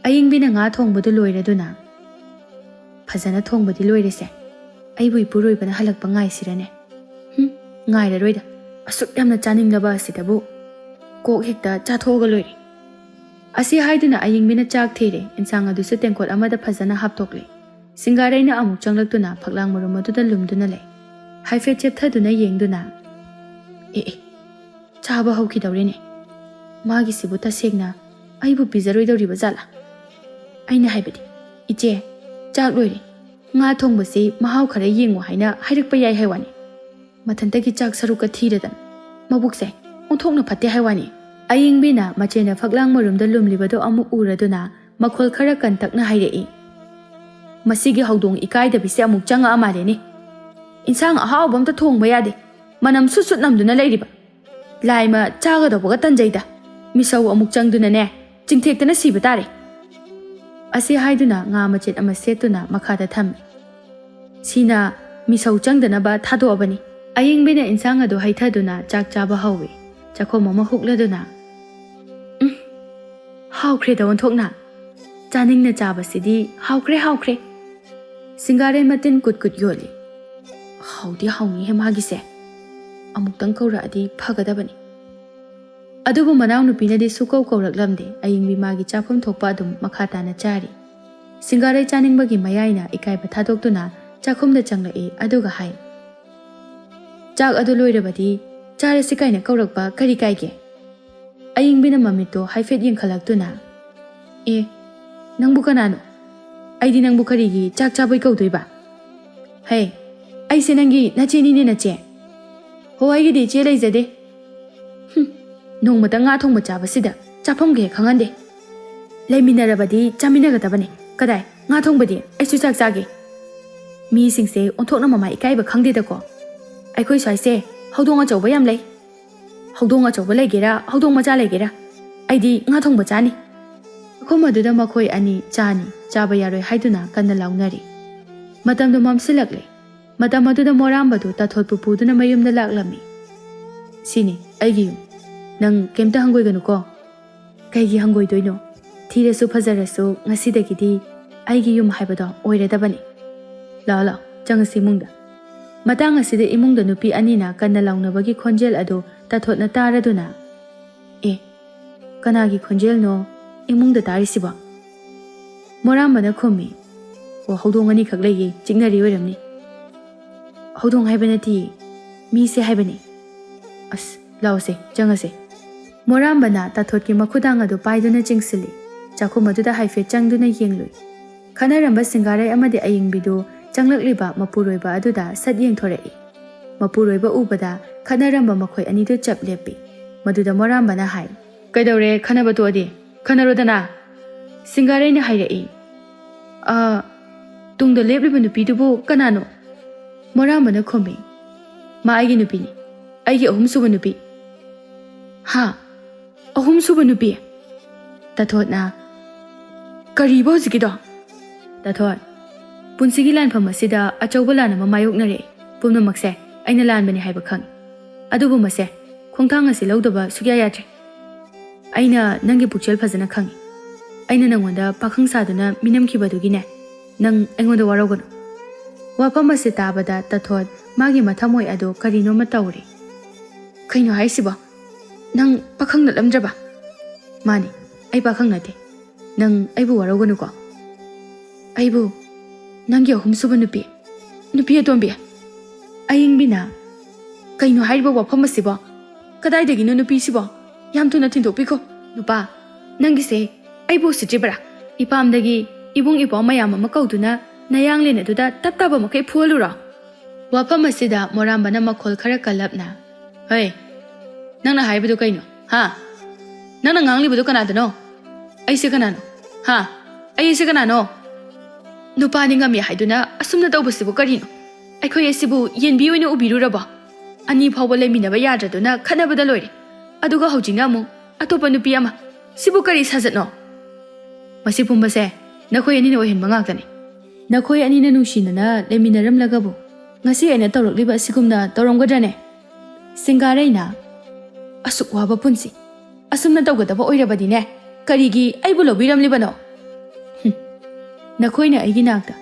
A: ꯑꯌꯤꯡꯕꯤꯅ ꯉꯥ ꯊꯣꯡꯕꯗꯨ ꯂꯣꯏꯔꯗꯨꯅ ꯐꯖꯅ ꯊꯣꯡꯕꯗꯤ ꯂꯣꯏꯔꯦꯁꯦ ꯑꯩꯕꯨ ꯏꯄꯨꯔꯣꯏꯕꯅ ꯍꯜꯂꯛꯄ ꯉꯥꯏꯁꯤꯔꯅꯦ ꯉꯥꯏꯔꯔꯣꯏꯗ ꯑꯁꯨꯛ ꯌꯥꯝꯅ ꯆꯥꯅꯤꯡꯂꯕ ꯑꯁꯤꯗꯕꯨ ꯀꯣꯛ ꯍꯦꯛꯇ ꯆꯥꯊꯣꯛꯑꯒ ꯂꯣꯏꯔꯦ ꯑꯁꯤ ꯍꯥꯏꯗꯨꯅ ꯑꯌꯤꯡꯕꯤꯅ ꯆꯥꯛ ꯊꯤꯔꯦ ꯏꯟꯁꯥꯡ ꯑꯗꯨꯁꯨ ꯇꯦꯡꯀꯣꯠ ꯑꯃꯗ ꯐꯖꯅ ꯍꯥꯞꯇꯣꯛꯂꯦ ꯁꯤꯡꯒꯥꯔꯩꯅ ꯑꯃꯨꯛ ꯆꯪꯂꯛꯇꯨꯅ ꯐꯛꯂꯥꯡ ꯃꯔꯨꯝ ꯑꯗꯨꯗ ꯂꯨꯝꯗꯨꯅ ꯂꯩ ꯍꯥꯏꯐꯦꯠ ꯆꯦꯞꯊꯗꯨꯅ ꯌꯦꯡꯗꯨꯅ ꯆꯥꯕ ꯍꯧꯈꯤꯗꯧꯔꯦꯅꯦ ꯃꯥꯒꯤꯁꯤꯕꯨ ꯇꯁꯦꯡꯅ ꯑꯩꯕꯨ ꯄꯤꯖꯔꯣꯏꯗꯧꯔꯤꯕ ꯖꯥꯠꯂꯥ ꯑꯩꯅ ꯍꯥꯏꯕꯗꯤ ꯏꯆꯦ ꯆꯥꯛ ꯂꯣꯏꯔꯦ ꯉꯥ ꯊꯣꯡꯕꯁꯤ ꯃꯍꯥꯎ ꯈꯔ ꯌꯦꯡꯉꯨ ꯍꯥꯏꯅ ꯍꯥꯏꯔꯛꯄ ꯌꯥꯏ ꯍꯥꯏꯋꯥꯅꯤ ꯃꯊꯟꯇꯒꯤ ꯆꯥꯛ ꯁꯔꯨꯛꯀ ꯊꯤꯔꯗꯅ ꯃꯕꯨꯛꯁꯦ ꯑꯣꯟꯊꯣꯛꯅ ꯐꯠꯇꯦ ꯍꯥꯏꯋꯥꯅꯤ ꯑꯌꯤꯡꯕꯤꯅ ꯃꯆꯦꯅ ꯐꯛꯂꯥꯡ ꯃꯔꯨꯝꯗ ꯂꯨꯝꯂꯤꯕꯗꯣ ꯑꯃꯨꯛ ꯎꯔꯗꯨꯅ ꯃꯈꯣꯜ ꯈꯔ ꯀꯟꯇꯛꯅ ꯍꯥꯏꯔꯛꯏ ꯃꯁꯤꯒꯤ ꯍꯧꯗꯣꯡ ꯏꯀꯥꯏꯗꯕꯤꯁꯦ ꯑꯃꯨꯛ ꯆꯪꯉꯛꯑ ꯃꯥꯜꯂꯦꯅꯦ ꯏꯟꯁꯥꯡ ꯑꯍꯥꯎꯕ ꯑꯝꯇ ꯊꯣꯡꯕ ꯌꯥꯗꯦ ꯃꯅꯝ ꯁꯨꯠ ꯁꯨꯠ ꯅꯝꯗꯨꯅ ꯂꯩꯔꯤꯕ ꯂꯥꯏꯃ ꯆꯥꯒꯗꯧꯕꯒ ꯇꯟꯖꯩꯗ ꯃꯤꯁꯧ ꯑꯃꯨꯛ ꯆꯪꯗꯨꯅꯅꯦ ꯆꯤꯡꯊꯦꯛꯇꯅ ꯁꯤꯕ ꯇꯥꯔꯦ ꯑꯁꯤ ꯍꯥꯏꯗꯨꯅ ꯉꯥ ꯃꯆꯦꯠ ꯑꯃ ꯁꯦꯠꯇꯨꯅ ꯃꯈꯥꯗ ꯊꯝꯃꯤ ꯁꯤꯅ ꯃꯤꯁꯧ ꯆꯪꯗꯅꯕ ꯊꯥꯗꯣꯛꯑꯕꯅꯤ ꯑꯌꯤꯡꯕꯤꯅ ꯏꯟꯁꯥꯡ ꯑꯗꯨ ꯍꯩꯊꯗꯨꯅ ꯆꯥꯛ ꯆꯥꯕ ꯍꯧꯏ ꯆꯥꯛꯈꯣꯝ ꯑꯃ ꯍꯨꯛꯂꯗꯨꯅ ꯍꯥꯎꯈ꯭ꯔꯦꯗ ꯑꯣꯟꯊꯣꯛꯅ ꯆꯥꯅꯤꯡꯅ ꯆꯥꯕꯁꯤꯗꯤ ꯍꯥꯎꯈ꯭ꯔꯦ ꯁꯤꯡꯒꯥꯔꯩ ꯃꯇꯤꯟ ꯀꯨꯠ ꯀꯨꯠ ꯌꯣꯜꯂꯤ ꯍꯥꯎꯗꯤ ꯍꯥꯎꯅꯤꯍꯦ ꯃꯥꯒꯤꯁꯦ ꯑꯃꯨꯛꯇꯪ ꯀꯧꯔꯛꯑꯗꯤ ꯐꯒꯗꯕꯅꯤ ꯑꯗꯨꯕꯨ ꯃꯅꯥꯎꯅꯨꯄꯤꯅꯗꯤ ꯁꯨꯀꯧ ꯀꯧꯔꯛꯂꯝꯗꯦ ꯑꯌꯤꯡꯕꯤ ꯃꯥꯒꯤ ꯆꯥꯐꯝ ꯊꯣꯛꯄ ꯑꯗꯨꯝ ꯃꯈꯥ ꯇꯥꯅ ꯆꯥꯔꯤ ꯁꯤꯡꯒꯥꯔꯩ ꯆꯥꯅꯤꯡꯕꯒꯤ ꯃꯌꯥꯏꯅ ꯏꯀꯥꯏꯕ ꯊꯥꯗꯣꯛꯇꯨꯅ ꯆꯥꯛꯈꯨꯝꯗ ꯆꯪꯂꯛꯏ ꯑꯗꯨꯒ ꯍꯥꯏ ꯆꯥꯛ ꯑꯗꯨ ꯂꯣꯏꯔꯕꯗꯤ ꯆꯥꯔꯁꯤ ꯀꯥꯏꯅ ꯀꯧꯔꯛꯄ ꯀꯔꯤ ꯀꯥꯏꯒꯦ ꯑꯌꯤꯡꯕꯤꯅ ꯃꯃꯤꯠꯇꯣ ꯍꯥꯏꯐꯦꯠ ꯌꯦꯡꯈꯠꯂꯛꯇꯨꯅ ꯅꯪꯕꯨ ꯀꯅꯥꯅꯣ ꯑꯩꯗꯤ ꯅꯪꯕꯨ ꯀꯔꯤꯒꯤ ꯆꯥꯛ ꯆꯥꯕꯩ ꯀꯧꯗꯣꯏꯕ ꯍꯦ ꯑꯩꯁꯦ ꯅꯪꯒꯤ ꯅꯆꯦꯅꯤꯅꯦ ꯅꯆꯦ ꯍꯣ ꯑꯩꯒꯤꯗꯤ ꯏꯆꯦ ꯂꯩꯖꯗꯦ ꯅꯣꯡꯃꯇ ꯉꯥ ꯊꯣꯡꯕ ꯆꯥꯕꯁꯤꯗ ꯆꯥꯐꯝꯒ ꯍꯦꯛ ꯈꯪꯍꯟꯗꯦ ꯂꯩꯃꯤꯟꯅꯔꯕꯗꯤ ꯆꯥꯃꯤꯟꯅꯒꯗꯕꯅꯤ ꯀꯗꯥꯏ ꯉꯥ ꯊꯣꯡꯕꯗꯤ ꯑꯩꯁꯨ ꯆꯥꯛ ꯆꯥꯒꯦ ꯃꯤꯁꯤꯡꯁꯦ ꯑꯣꯟꯊꯣꯛꯅ ꯃꯃꯥ ꯏꯀꯥꯏꯕ ꯈꯪꯗꯦꯗꯀꯣ ꯑꯩꯈꯣꯏ ꯁ꯭ꯋꯥꯏꯁꯦ ꯍꯧꯗꯣꯡ ꯑꯆꯧꯕ ꯌꯥꯝ ꯂꯩ ꯍꯧꯗꯣꯡ ꯑꯆꯧꯕ ꯂꯩꯒꯦꯔꯥ ꯍꯧꯗꯣꯡ ꯃꯆꯥ ꯂꯩꯒꯦꯔꯥ ꯑꯩꯗꯤ ꯉꯥ ꯊꯣꯡꯕ ꯆꯥꯅꯤ ꯃꯐꯝ ꯑꯗꯨꯗ ꯃꯈꯣꯏ ꯑꯅꯤ ꯆꯥꯅꯤ ꯆꯥꯕ ꯌꯥꯔꯣꯏ ꯍꯥꯏꯗꯨꯅ ꯀꯟꯅ ꯂꯥꯎꯅꯔꯤ ꯃꯇꯝꯗꯨ ꯃꯝꯁꯤꯜꯂꯛꯂꯦ ꯃꯇꯝ ꯑꯗꯨꯗ ꯃꯣꯔꯥꯝꯕꯗꯨ ꯇꯥꯊꯣꯠꯄꯨ ꯄꯨꯗꯨꯅ ꯃꯌꯨꯝꯗ ꯂꯥꯛꯂꯝꯃꯤ ꯁꯤꯅꯤ ꯑꯩꯒꯤ ꯌꯨꯝ ꯅꯪ ꯀꯩꯝꯇ ꯍꯪꯒꯣꯏꯒꯅꯨꯀꯣ ꯀꯩꯒꯤ ꯍꯪꯒꯣꯏꯗꯣꯏꯅꯣ ꯊꯤꯔꯁꯨ ꯐꯖꯔꯁꯨ ꯉꯁꯤꯗꯒꯤꯗꯤ ꯑꯩꯒꯤ ꯌꯨꯝ ꯍꯥꯏꯕꯗꯣ ꯑꯣꯏꯔꯗꯕꯅꯤ ꯂꯥꯛꯑꯣ ꯆꯪꯉꯁꯤ ꯏꯃꯨꯡꯗ ꯃꯇꯥꯡ ꯑꯁꯤꯗ ꯏꯃꯨꯡꯗ ꯅꯨꯄꯤ ꯑꯅꯤꯅ ꯀꯟꯅ ꯂꯥꯎꯅꯕꯒꯤ ꯈꯣꯟꯖꯦꯜ ꯑꯗꯨ ꯇꯥꯊꯣꯠꯅ ꯇꯥꯔꯗꯨꯅ ꯀꯅꯥꯒꯤ ꯈꯣꯟꯖꯦꯜꯅꯣ ꯏꯃꯨꯡꯗ ꯇꯥꯔꯤꯁꯤꯕꯣ ꯃꯣꯔꯥꯝꯕꯅ ꯈꯨꯝꯃꯤ ꯍꯧꯗꯣꯡ ꯑꯅꯤꯈꯛ ꯂꯩꯌꯦ ꯆꯤꯛꯅꯔꯤ ꯑꯣꯏꯔꯝꯅꯤ ꯍꯧꯗꯣꯡ ꯍꯥꯏꯕ ꯅꯠꯇꯤꯌꯦ ꯃꯤꯁꯦ ꯍꯥꯏꯕꯅꯤ ꯑꯁ ꯂꯥꯛꯑꯣꯁꯦ ꯆꯪꯉꯁꯦ ꯃꯣꯔꯥꯝꯕꯅ ꯇꯥꯊꯣꯠꯀꯤ ꯃꯈꯨꯗꯥꯡ ꯑꯗꯨ ꯄꯥꯏꯗꯨꯅ ꯆꯤꯡꯁꯤꯜꯂꯤ ꯆꯥꯛꯈꯨꯝ ꯑꯗꯨꯗ ꯍꯥꯏꯐꯦꯠ ꯆꯪꯗꯨꯅ ꯌꯦꯡꯂꯨꯏ ꯈꯟꯅꯔꯝꯕ ꯁꯤꯡꯒꯥꯔꯩ ꯑꯃꯗꯤ ꯑꯌꯤꯡꯕꯤꯗꯨ ꯆꯪꯂꯛꯂꯤꯕ ꯃꯄꯨꯔꯣꯏꯕ ꯑꯗꯨꯗ ꯁꯠ ꯌꯦꯡꯊꯣꯔꯛꯏ ꯃꯄꯨꯔꯣꯏꯕ ꯎꯕꯗ ꯈꯟꯅꯔꯝꯕ ꯃꯈꯣꯏ ꯑꯅꯤꯗꯨ ꯆꯞ ꯂꯦꯞꯄꯤ ꯃꯗꯨꯗ ꯃꯣꯔꯥꯝꯕꯅ ꯍꯥꯏ ꯀꯩꯗꯧꯔꯦ ꯈꯟꯅꯕ ꯇꯣꯛꯑꯗꯤ ꯈꯟꯅꯔꯣꯗꯅ ꯁꯤꯡꯒꯥꯔꯩꯅ ꯍꯥꯏꯔꯛꯏ ꯇꯨꯡꯗ ꯂꯦꯞꯂꯤꯕ ꯅꯨꯄꯤꯗꯨꯕꯨ ꯀꯅꯥꯅꯣ ꯃꯣꯔꯥꯝꯕꯅ ꯈꯨꯝꯃꯤ ꯃꯥ ꯑꯩꯒꯤ ꯅꯨꯄꯤꯅꯤ ꯑꯩꯒꯤ ꯑꯍꯨꯝꯁꯨꯕ ꯅꯨꯄꯤ ꯑꯍꯨꯝꯁꯨꯕ ꯅꯨꯄꯤ ꯇꯥꯊꯣꯠꯅ ꯀꯔꯤꯕ ꯍꯧꯖꯤꯛꯀꯤꯗꯣ ꯇꯥꯊꯣꯠ ꯄꯨꯟꯁꯤꯒꯤ ꯂꯥꯟꯐꯝ ꯑꯁꯤꯗ ꯑꯆꯧꯕ ꯂꯥꯟ ꯑꯃ ꯃꯥꯌꯣꯛꯅꯔꯛꯏ ꯄꯨꯝꯅꯃꯛꯁꯦ ꯑꯩꯅ ꯂꯥꯟꯕꯅꯤ ꯍꯥꯏꯕ ꯈꯪꯏ ꯑꯗꯨꯕꯨ ꯃꯁꯦ ꯈꯣꯡꯊꯥꯡ ꯑꯁꯤ ꯂꯧꯗꯕ ꯁꯨꯛꯌꯥ ꯌꯥꯗ꯭ꯔꯦ ꯑꯩꯅ ꯅꯪꯒꯤ ꯄꯨꯛꯆꯦꯜ ꯐꯖꯅ ꯈꯪꯏ ꯑꯩꯅ ꯅꯪꯉꯣꯟꯗ ꯄꯥꯈꯪ ꯁꯥꯗꯨꯅ ꯃꯤꯅꯝꯈꯤꯕꯗꯨꯒꯤꯅꯦ ꯅꯪ ꯑꯩꯉꯣꯟꯗ ꯋꯥꯔꯧꯒꯅꯨ ꯋꯥꯐꯝ ꯑꯁꯤ ꯇꯥꯕꯗ ꯇꯥꯊꯣꯠ ꯃꯥꯒꯤ ꯃꯊꯃꯣꯏ ꯑꯗꯨ ꯀꯔꯤꯅꯣꯃ ꯇꯧꯔꯤ ꯀꯩꯅꯣ ꯍꯥꯏꯁꯤꯕꯣ ꯅꯪ ꯄꯥꯈꯪ ꯅꯠꯂꯝꯗ꯭ꯔꯕ ꯃꯥꯅꯤ ꯑꯩ ꯄꯥꯈꯪ ꯅꯠꯇꯦ ꯅꯪ ꯑꯩꯕꯨ ꯋꯥꯔꯧꯒꯅꯨꯀꯣ ꯑꯩꯕꯨ ꯅꯪꯒꯤ ꯑꯍꯨꯝꯁꯨꯕ ꯅꯨꯄꯤ ꯑꯇꯣꯝꯕꯤ ꯑꯌꯤꯡꯕꯤꯅ ꯀꯩꯅꯣ ꯍꯥꯏꯔꯤꯕ ꯋꯥꯐꯝ ꯑꯁꯤꯕꯣ ꯀꯗꯥꯏꯗꯒꯤꯅꯣ ꯅꯨꯄꯤꯁꯤꯕꯣ ꯌꯥꯝ ꯊꯨꯅ ꯊꯤꯟꯗꯣꯛꯄꯤꯈꯣ ꯅꯨꯄꯥ ꯅꯪꯒꯤꯁꯦ ꯑꯩꯕꯨ ꯎꯁꯤꯠꯇ꯭ꯔꯤꯕ꯭ꯔꯥ ꯏꯄꯥꯝꯗꯒꯤ ꯏꯕꯨꯡ ꯏꯄ꯭ꯋꯥ ꯃꯌꯥꯝ ꯑꯃ ꯀꯧꯗꯨꯅ ꯅꯌꯥꯡꯂꯦꯟ ꯑꯗꯨꯗ ꯇꯞ ꯇꯥꯕ ꯃꯈꯩ ꯐꯨꯍꯜꯂꯨꯔꯣ ꯋꯥꯐꯝ ꯑꯁꯤꯗ ꯃꯣꯔꯥꯝꯕꯅ ꯃꯈꯣꯜ ꯈꯔ ꯀꯜꯂꯞꯅ ꯍꯣꯏ ꯅꯪꯅ ꯍꯥꯏꯕꯗꯨ ꯀꯩꯅꯣ ꯅꯪꯅ ꯉꯥꯡꯂꯤꯕꯗꯨ ꯀꯅꯥꯗꯅꯣ ꯑꯩꯁꯦ ꯀꯅꯥꯅꯣ ꯑꯩꯁꯦ ꯀꯅꯥꯅꯣ ꯅꯨꯄꯥꯅꯤ ꯉꯝꯃꯤ ꯍꯥꯏꯗꯨꯅ ꯑꯁꯨꯝꯅ ꯇꯧꯕꯁꯤꯕꯨ ꯀꯔꯤꯅꯣ ꯑꯩꯈꯣꯏ ꯑꯁꯤꯕꯨ ꯌꯦꯟꯕꯤ ꯑꯣꯏꯅ ꯎꯕꯤꯔꯨꯔꯕꯣ ꯑꯅꯤ ꯐꯥꯎꯕ ꯂꯩꯃꯤꯟꯅꯕ ꯌꯥꯗ꯭ꯔꯗꯨꯅ ꯈꯠꯅꯕꯗ ꯂꯣꯏꯔꯦ ꯑꯗꯨꯒ ꯍꯧꯖꯤꯛꯅ ꯑꯃꯨꯛ ꯑꯇꯣꯞꯄ ꯅꯨꯄꯤ ꯑꯃ ꯁꯤꯕꯨ ꯀꯔꯤ ꯁꯥꯖꯠꯅꯣ ꯃꯁꯤ ꯄꯨꯝꯕꯁꯦ ꯅꯈꯣꯏ ꯑꯅꯤꯅ ꯑꯣꯏꯍꯟꯕ ꯉꯥꯛꯇꯅꯤ ꯅꯈꯣꯏ ꯑꯅꯤꯅ ꯅꯨꯡꯁꯤꯅꯅ ꯂꯩꯃꯤꯟꯅꯔꯝꯂꯒꯕꯨ ꯉꯁꯤ ꯑꯩꯅ ꯇꯧꯔꯛꯂꯤꯕ ꯑꯁꯤꯒꯨꯝꯅ ꯇꯧꯔꯝꯒꯗ꯭ꯔꯅꯦ ꯁꯤꯡꯒꯥꯔꯩꯅ ꯑꯁꯨꯛ ꯋꯥꯕ ꯄꯨꯟꯁꯤ ꯑꯁꯨꯝꯅ ꯇꯧꯒꯗꯕ ꯑꯣꯏꯔꯕꯗꯤꯅꯦ ꯀꯔꯤꯒꯤ ꯑꯩꯕꯨ ꯂꯧꯕꯤꯔꯝꯂꯤꯕꯅꯣ ꯅꯈꯣꯏꯅ ꯑꯩꯒꯤ ꯅꯥꯛꯇ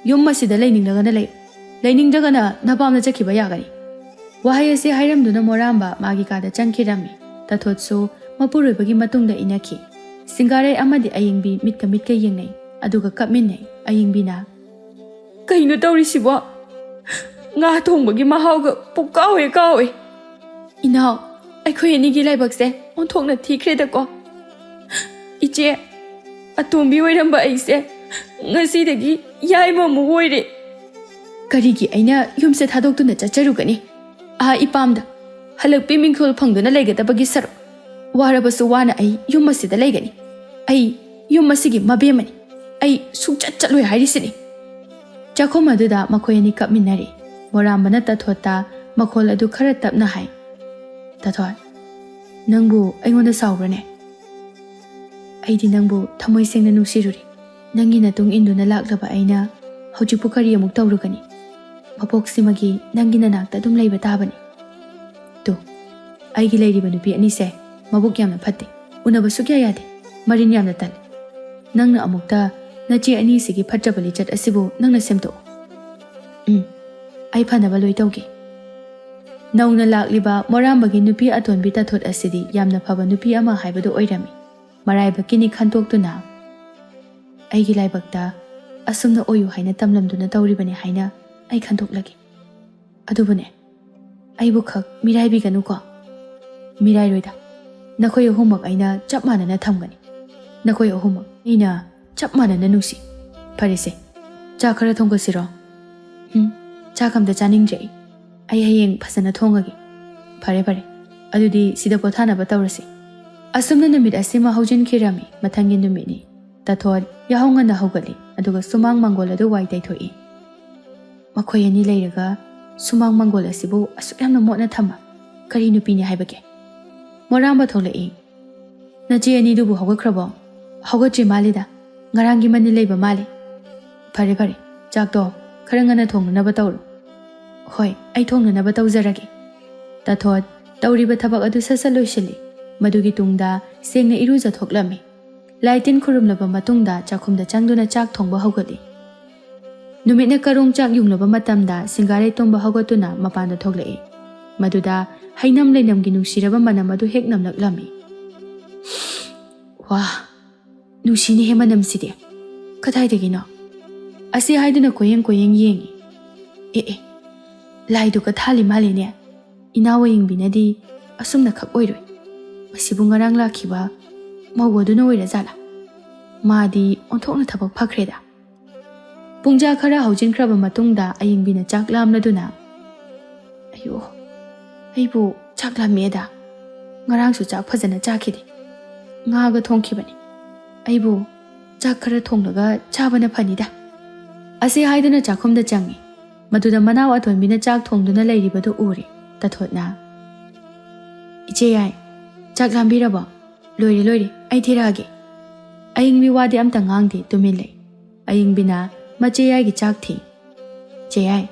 A: ꯌꯨꯝ ꯑꯁꯤꯗ ꯂꯩꯅꯤꯡꯂꯒꯅ ꯂꯩ, ꯂꯩꯅꯤꯡꯗ꯭ꯔꯒꯅ ꯅꯄꯥꯝꯗ ꯆꯠꯈꯤꯕ ꯌꯥꯒꯅꯤ꯫ ꯋꯥꯍꯩ ꯑꯁꯤ ꯍꯥꯏꯔꯝꯗꯨꯅ ꯃꯣꯔꯥꯝꯕ ꯃꯥꯒꯤ ꯀꯥꯗ ꯆꯪꯈꯤꯔꯝꯃꯤ꯫ ꯇꯥꯊꯣꯠꯁꯨ ꯃꯄꯨꯔꯣꯏꯕꯒꯤ ꯃꯇꯨꯡꯗ ꯏꯟꯅꯈꯤ꯫ ꯁꯤꯡꯒꯥꯔꯩ ꯑꯃꯗꯤ ꯑꯌꯤꯡꯕꯤ ꯃꯤꯠꯀ ꯌꯦꯡꯅꯩ, ꯑꯗꯨꯒ ꯀꯞꯃꯤꯟꯅꯩ꯫ ꯑꯌꯤꯡꯕꯤꯅ, "ꯀꯩꯅꯣ ꯇꯧꯔꯤꯁꯤꯕꯣ? ꯉꯥ ꯊꯣꯡꯕꯒꯤ ꯃꯍꯥꯎꯒ ꯄꯨꯛꯀꯥꯎꯋꯦ꯫ ꯏꯅꯥꯎ, ꯑꯩꯈꯣꯏ ꯑꯅꯤꯒꯤ ꯂꯥꯏꯕꯛꯁꯦ ꯑꯣꯟꯊꯣꯛꯅ ꯊꯤꯈ꯭ꯔꯦꯗꯀꯣ꯫ ꯏꯆꯦ, ꯑꯇꯣꯝꯕꯤ ꯑꯣꯏꯔꯝꯕ ꯑꯩꯁꯦ ꯉꯁꯤꯗꯒꯤ ꯌꯥꯏꯃ ꯑꯃꯨꯛ ꯑꯣꯏꯔꯦ꯫ ꯀꯔꯤꯒꯤ ꯑꯩꯅ ꯌꯨꯝꯁꯦ ꯊꯥꯗꯣꯛꯇꯨꯅ ꯆꯠꯆꯔꯨꯒꯅꯤ? ꯏꯄꯥꯝꯗ ꯍꯜꯂꯛꯄꯤ ꯃꯤꯡꯊꯣꯜ ꯐꯪꯗꯨꯅ ꯂꯩꯒꯗꯕꯒꯤ ꯁꯔꯨꯛ ꯋꯥꯔꯕꯁꯨ ꯋꯥꯅ ꯑꯩ ꯌꯨꯝ ꯑꯁꯤꯗ ꯂꯩꯒꯅꯤ꯫ ꯑꯩ ꯌꯨꯝ ꯑꯁꯤꯒꯤ ꯃꯕꯦꯝꯃꯅꯤ꯫ ꯑꯩ ꯁꯨꯡꯆꯠ ꯆꯠꯂꯣꯏ ꯍꯥꯏꯔꯤꯁꯤꯅꯤ"꯫ ꯆꯥꯛꯈꯨꯝ ꯑꯗꯨꯗ ꯃꯈꯣꯏ ꯑꯅꯤ ꯀꯞꯃꯤꯟꯅꯔꯤ꯫ ꯃꯣꯔꯥꯝꯕꯅ ꯇꯥꯊꯣꯠꯇ ꯃꯈꯣꯜ ꯑꯗꯨ ꯈꯔ ꯇꯞꯅ ꯍꯥꯏ, "ꯇꯥꯊꯣꯠ, ꯅꯪꯕꯨ ꯑꯩꯉꯣꯟꯗ ꯁꯥꯎꯕ꯭ꯔꯅꯦ? ꯑꯩꯗꯤ ꯅꯪꯕꯨ ꯊꯃꯣꯏ ꯁꯦꯡꯅ ꯅꯨꯡꯁꯤꯔꯨꯔꯤ꯫ ꯅꯪꯒꯤ ꯅꯇꯨꯡ ꯏꯟꯗꯨꯅ ꯂꯥꯛꯂꯕ ꯑꯩꯅ ꯍꯧꯖꯤꯛꯄꯨ ꯀꯔꯤ ꯑꯃꯨꯛ ꯇꯧꯔꯨꯒꯅꯤ? ꯃꯄꯣꯛꯁꯤꯃꯒꯤ ꯅꯪꯒꯤ ꯅꯅꯥꯛꯇ ꯑꯗꯨꯝ ꯂꯩꯕ ꯇꯥꯕꯅꯤ꯫ ꯇꯨ, ꯑꯩꯒꯤ ꯂꯩꯔꯤꯕ ꯅꯨꯄꯤ ꯑꯅꯤꯁꯦ ꯃꯕꯨꯛ ꯌꯥꯝꯅ ꯐꯠꯇꯦ, ꯎꯅꯕ ꯁꯨꯛꯌꯥ ꯌꯥꯗꯦ, ꯃꯔꯤꯟ ꯌꯥꯝꯅ ꯇꯜꯂꯤ꯫ ꯅꯪꯅ ꯑꯃꯨꯛꯇ ꯅꯆꯦ ꯑꯅꯤꯁꯤꯒꯤ ꯐꯠꯇ꯭ꯔꯕ ꯂꯤꯆꯠ ꯑꯁꯤꯕꯨ ꯅꯪꯅ ꯁꯦꯝꯗꯣꯛꯎ꯫ ꯑꯩ ꯐꯅꯕ ꯂꯣꯏ ꯇꯧꯒꯦ"꯫ ꯅꯧꯅ ꯂꯥꯛꯂꯤꯕ ꯃꯣꯔꯥꯝꯕꯒꯤ ꯅꯨꯄꯤ ꯑꯇꯣꯟꯕꯤ ꯇꯥꯊꯣꯠ ꯑꯁꯤꯗꯤ ꯌꯥꯝꯅ ꯐꯕ ꯅꯨꯄꯤ ꯑꯃ ꯍꯥꯏꯕꯗꯨ ꯑꯣꯏꯔꯝꯃꯤ꯫ ꯃꯔꯥꯏꯕꯛꯀꯤꯅꯤ ꯈꯟꯇꯣꯛꯇꯨꯅ ꯑꯩꯒꯤ ꯂꯥꯏꯕꯛꯇ ꯑꯁꯨꯝꯅ ꯑꯣꯏꯌꯨ ꯍꯥꯏꯅ ꯇꯝꯂꯝꯗꯨꯅ ꯇꯧꯔꯤꯕꯅꯤ ꯍꯥꯏꯅ ꯑꯩ ꯈꯟꯇꯣꯛꯂꯒꯦ꯫ ꯑꯗꯨꯕꯨꯅꯦ, ꯑꯩꯕꯨ ꯈꯛ ꯃꯤꯔꯥꯏꯕꯤꯒꯅꯨꯀꯣ꯫ ꯃꯤꯔꯥꯏꯔꯣꯏꯗ, ꯅꯈꯣꯏ ꯑꯍꯨꯝꯃꯛ ꯑꯩꯅ ꯆꯞ ꯃꯥꯟꯅꯅ ꯊꯝꯒꯅꯤ꯫ ꯅꯈꯣꯏ ꯑꯍꯨꯝꯃꯛ ꯑꯩꯅ ꯆꯞ ꯃꯥꯟꯅꯅ ꯅꯨꯡꯁꯤ꯫ ꯐꯔꯦꯁꯦ, ꯆꯥꯛ ꯈꯔ ꯊꯣꯡꯒꯠꯁꯤꯔꯣ? ꯆꯥꯛ ꯑꯝꯇ ꯆꯥꯅꯤꯡꯗ꯭ꯔꯦ ꯑꯩ ꯍꯌꯦꯡ ꯐꯖꯅ ꯊꯣꯡꯉꯒꯦ꯫ ꯐꯔꯦ, ꯑꯗꯨꯗꯤ ꯁꯤꯗ ꯄꯣꯊꯥꯅꯕ ꯇꯧꯔꯁꯤ꯫ ꯑꯁꯨꯝꯅ ꯅꯨꯃꯤꯠ ꯑꯁꯤꯃ ꯍꯧꯖꯤꯟꯈꯤꯔꯝꯃꯤ꯫ ꯃꯊꯪꯒꯤ ꯅꯨꯃꯤꯠꯅꯤ꯫ ꯇꯥꯊꯣꯠ ꯌꯥꯍꯧ ꯉꯟꯅ ꯍꯧꯒꯠꯂꯤ, ꯑꯗꯨꯒ ꯁꯨꯃꯥꯡ ꯃꯥꯡꯒꯣꯜ ꯑꯗꯨ ꯋꯥꯏ ꯇꯩꯊꯣꯛꯏ꯫ ꯃꯈꯣꯏ ꯑꯅꯤ ꯂꯩꯔꯒ ꯁꯨꯃꯥꯡ ꯃꯥꯡꯒꯣꯜ ꯑꯁꯤꯕꯨ ꯑꯁꯨꯛ ꯌꯥꯝꯅ ꯃꯣꯠꯅ ꯊꯝꯕ ꯀꯔꯤ ꯅꯨꯄꯤꯅꯤ ꯍꯥꯏꯕꯒꯦ? ꯃꯣꯔꯥꯝꯕ ꯊꯣꯛꯂꯛꯏ꯫ "ꯅꯆꯦ ꯑꯅꯤꯗꯨꯕꯨ ꯍꯧꯒꯠꯈ꯭ꯔꯕꯣ?" "ꯍꯧꯒꯠꯇ꯭ꯔꯤ ꯃꯥꯜꯂꯤꯗ, ꯉꯔꯥꯡꯒꯤ ꯃꯅꯤꯜ ꯂꯩꯕ ꯃꯥꯜꯂꯤ"꯫ ꯐꯔꯦ, ꯆꯥꯛꯇꯣ ꯈꯔ ꯉꯟꯅ ꯊꯣꯡꯅꯅꯕ ꯇꯧꯔꯣ꯫ "ꯍꯣꯏ, ꯑꯩ ꯊꯣꯡꯅꯅꯕ ꯇꯧꯖꯔꯒꯦ"꯫ ꯇꯥꯊꯣꯠ ꯇꯧꯔꯤꯕ ꯊꯕꯛ ꯑꯗꯨ ꯁꯠ ꯂꯣꯏꯁꯤꯜꯂꯤ꯫ ꯃꯗꯨꯒꯤ ꯇꯨꯡꯗ ꯁꯦꯡꯅ ꯏꯔꯨꯖꯊꯣꯛꯂꯝꯃꯤ꯫ ꯂꯥꯏ ꯇꯤꯟ ꯈꯨꯔꯨꯝꯂꯕ ꯃꯇꯨꯡꯗ ꯆꯥꯛꯈꯨꯝꯗ ꯆꯪꯗꯨꯅ ꯆꯥꯛ ꯊꯣꯡꯕ ꯍꯧꯒꯠꯂꯤ꯫ ꯅꯨꯃꯤꯠꯅ ꯀꯔꯣꯡ ꯆꯥꯛ ꯌꯨꯡꯂꯕ ꯃꯇꯝꯗ ꯁꯤꯡꯒꯥꯔꯩ ꯇꯣꯡꯕ ꯍꯧꯒꯠꯇꯨꯅ ꯃꯄꯥꯟꯗ ꯊꯣꯛꯂꯛꯏ꯫ ꯃꯗꯨꯗ ꯍꯩꯅꯝ ꯂꯩꯅꯝꯒꯤ ꯅꯨꯡꯁꯤꯔꯕ ꯃꯅꯝ ꯑꯗꯨ ꯍꯦꯛ ꯅꯝꯂꯛꯂꯝꯃꯤ꯫ "ꯋꯥ, ꯅꯨꯡꯁꯤꯅꯦꯍꯦ ꯃꯅꯝꯁꯤꯗꯤ, ꯀꯗꯥꯏꯗꯒꯤꯅꯣ?" ꯑꯁꯤ ꯍꯥꯏꯗꯨꯅ ꯀꯣꯌꯦꯡ ꯌꯦꯡꯉꯤ꯫ ꯂꯥꯏꯗꯨꯒ ꯊꯥꯜꯂꯤ ꯃꯥꯜꯂꯤꯅꯦ꯫ ꯏꯅꯥꯎ ꯑꯌꯤꯡꯕꯤꯅꯗꯤ ꯑꯁꯨꯝꯅ ꯈꯛ ꯑꯣꯏꯔꯣꯏ꯫ ꯃꯁꯤꯕꯨ ꯉꯔꯥꯡ ꯂꯥꯛꯈꯤꯕ ꯃꯧ ꯑꯗꯨꯅ ꯑꯣꯏꯔꯖꯥꯠꯂꯥ? ꯃꯥꯗꯤ ꯑꯣꯟꯊꯣꯛꯅ ꯊꯕꯛ ꯐꯈ꯭ꯔꯦꯗ꯫ ꯄꯨꯡꯖꯥ ꯈꯔ ꯍꯧꯖꯤꯟꯈ꯭ꯔꯕ ꯃꯇꯨꯡꯗ ꯑꯌꯤꯡꯕꯤꯅ ꯆꯥꯛ ꯂꯥꯝꯂꯗꯨꯅ, "ꯑꯩꯕꯨ ꯆꯥꯛ ꯂꯥꯝꯃꯦꯗ, ꯉꯔꯥꯡꯁꯨ ꯆꯥꯛ ꯐꯖꯅ ꯆꯥꯈꯤꯗꯦ, ꯉꯥꯒ ꯊꯣꯡꯈꯤꯕꯅꯤ꯫ ꯑꯩꯕꯨ ꯆꯥꯛ ꯈꯔ ꯊꯣꯡꯂꯒ ꯆꯥꯕꯅ ꯐꯅꯤꯗ"꯫ ꯑꯁꯤ ꯍꯥꯏꯗꯨꯅ ꯆꯥꯛꯈꯨꯝꯗ ꯆꯪꯉꯤ꯫ ꯃꯗꯨꯗ ꯃꯅꯥꯎ ꯑꯇꯣꯟꯕꯤꯅ ꯆꯥꯛ ꯊꯣꯡꯗꯨꯅ ꯂꯩꯔꯤꯕꯗꯨ ꯎꯔꯤ꯫ ꯇꯥꯊꯣꯠꯅ, "ꯏꯆꯦ ꯌꯥꯏ, ꯆꯥꯛ ꯂꯥꯝꯕꯤꯔꯕꯣ? ꯂꯣꯏꯔꯦ, ꯑꯩ ꯊꯤꯔꯛꯑꯒꯦ"꯫ ꯑꯌꯤꯡꯕꯤ ꯋꯥꯗꯤ ꯑꯝꯇ ꯉꯥꯡꯗꯦ, ꯇꯨꯃꯤꯟ ꯂꯩ꯫ ꯑꯌꯤꯡꯕꯤꯅ ꯃꯆꯦ ꯌꯥꯏꯒꯤ ꯆꯥꯛ ꯊꯤ꯫ "ꯆꯦ ꯌꯥꯏ,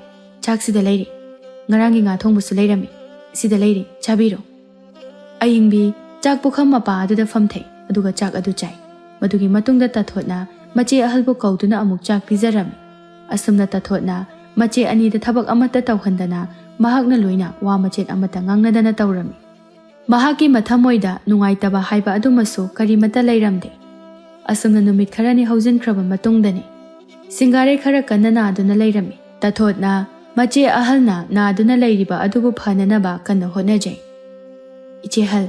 A: ꯆꯥꯛ ꯁꯤꯗ ꯂꯩꯔꯤ, ꯉꯔꯥꯡꯒꯤ ꯉꯥ ꯊꯣꯡꯕꯁꯨ ꯂꯩꯔꯝꯃꯤ, ꯁꯤꯗ ꯂꯩꯔꯤ, ꯆꯥꯕꯤꯔꯣ"꯫ ꯑꯌꯤꯡꯕꯤ ꯆꯥꯛ ꯄꯨꯈꯝ ꯃꯄꯥ ꯑꯗꯨꯗ ꯐꯝꯊꯩ, ꯑꯗꯨꯒ ꯆꯥꯛ ꯑꯗꯨ ꯆꯥꯏ꯫ ꯃꯗꯨꯒꯤ ꯃꯇꯨꯡꯗ ꯇꯥꯊꯣꯠꯅ ꯃꯆꯦ ꯑꯍꯜꯕꯨ ꯀꯧꯗꯨꯅ ꯑꯃꯨꯛ ꯆꯥꯛ ꯄꯤꯖꯔꯝꯃꯤ꯫ ꯑꯁꯨꯝꯅ ꯇꯥꯊꯣꯠꯅ ꯃꯆꯦ ꯑꯅꯤꯗ ꯊꯕꯛ ꯑꯃꯠꯇ ꯇꯧꯍꯟꯗꯅ ꯃꯍꯥꯛꯅ ꯂꯣꯏꯅ ꯋꯥ ꯃꯆꯦꯠ ꯑꯃꯠꯇ ꯉꯥꯡꯅꯗꯅ ꯇꯧꯔꯝꯃꯤ꯫ ꯃꯍꯥꯛꯀꯤ ꯃꯊꯃꯣꯏꯗ ꯅꯨꯡꯉꯥꯏꯇꯕ ꯍꯥꯏꯕ ꯑꯗꯨꯃꯁꯨ ꯀꯔꯤꯃꯠꯇ ꯂꯩꯔꯝꯗꯦ꯫ ꯑꯁꯨꯝꯅ ꯅꯨꯃꯤꯠ ꯈꯔꯅꯤ ꯍꯧꯖꯤꯟꯈ꯭ꯔꯕ ꯃꯇꯨꯡꯗꯅꯤ꯫ ꯁꯤꯡꯒꯥꯔꯩ ꯈꯔ ꯀꯟꯅ ナꯗꯨꯅ ꯂꯩꯔꯝꯃꯤ꯫ ꯇꯥꯊꯣꯠꯅ ꯃꯆꯦ ꯑꯍꯜꯅ ꯅꯥꯗꯨꯅ ꯂꯩꯔꯤꯕ ꯑꯗꯨꯕꯨ ꯐꯅꯅꯕ ꯀꯟꯅ ꯍꯣꯠꯅꯖꯩ꯫ "ꯏꯆꯦ ꯑꯍꯜ,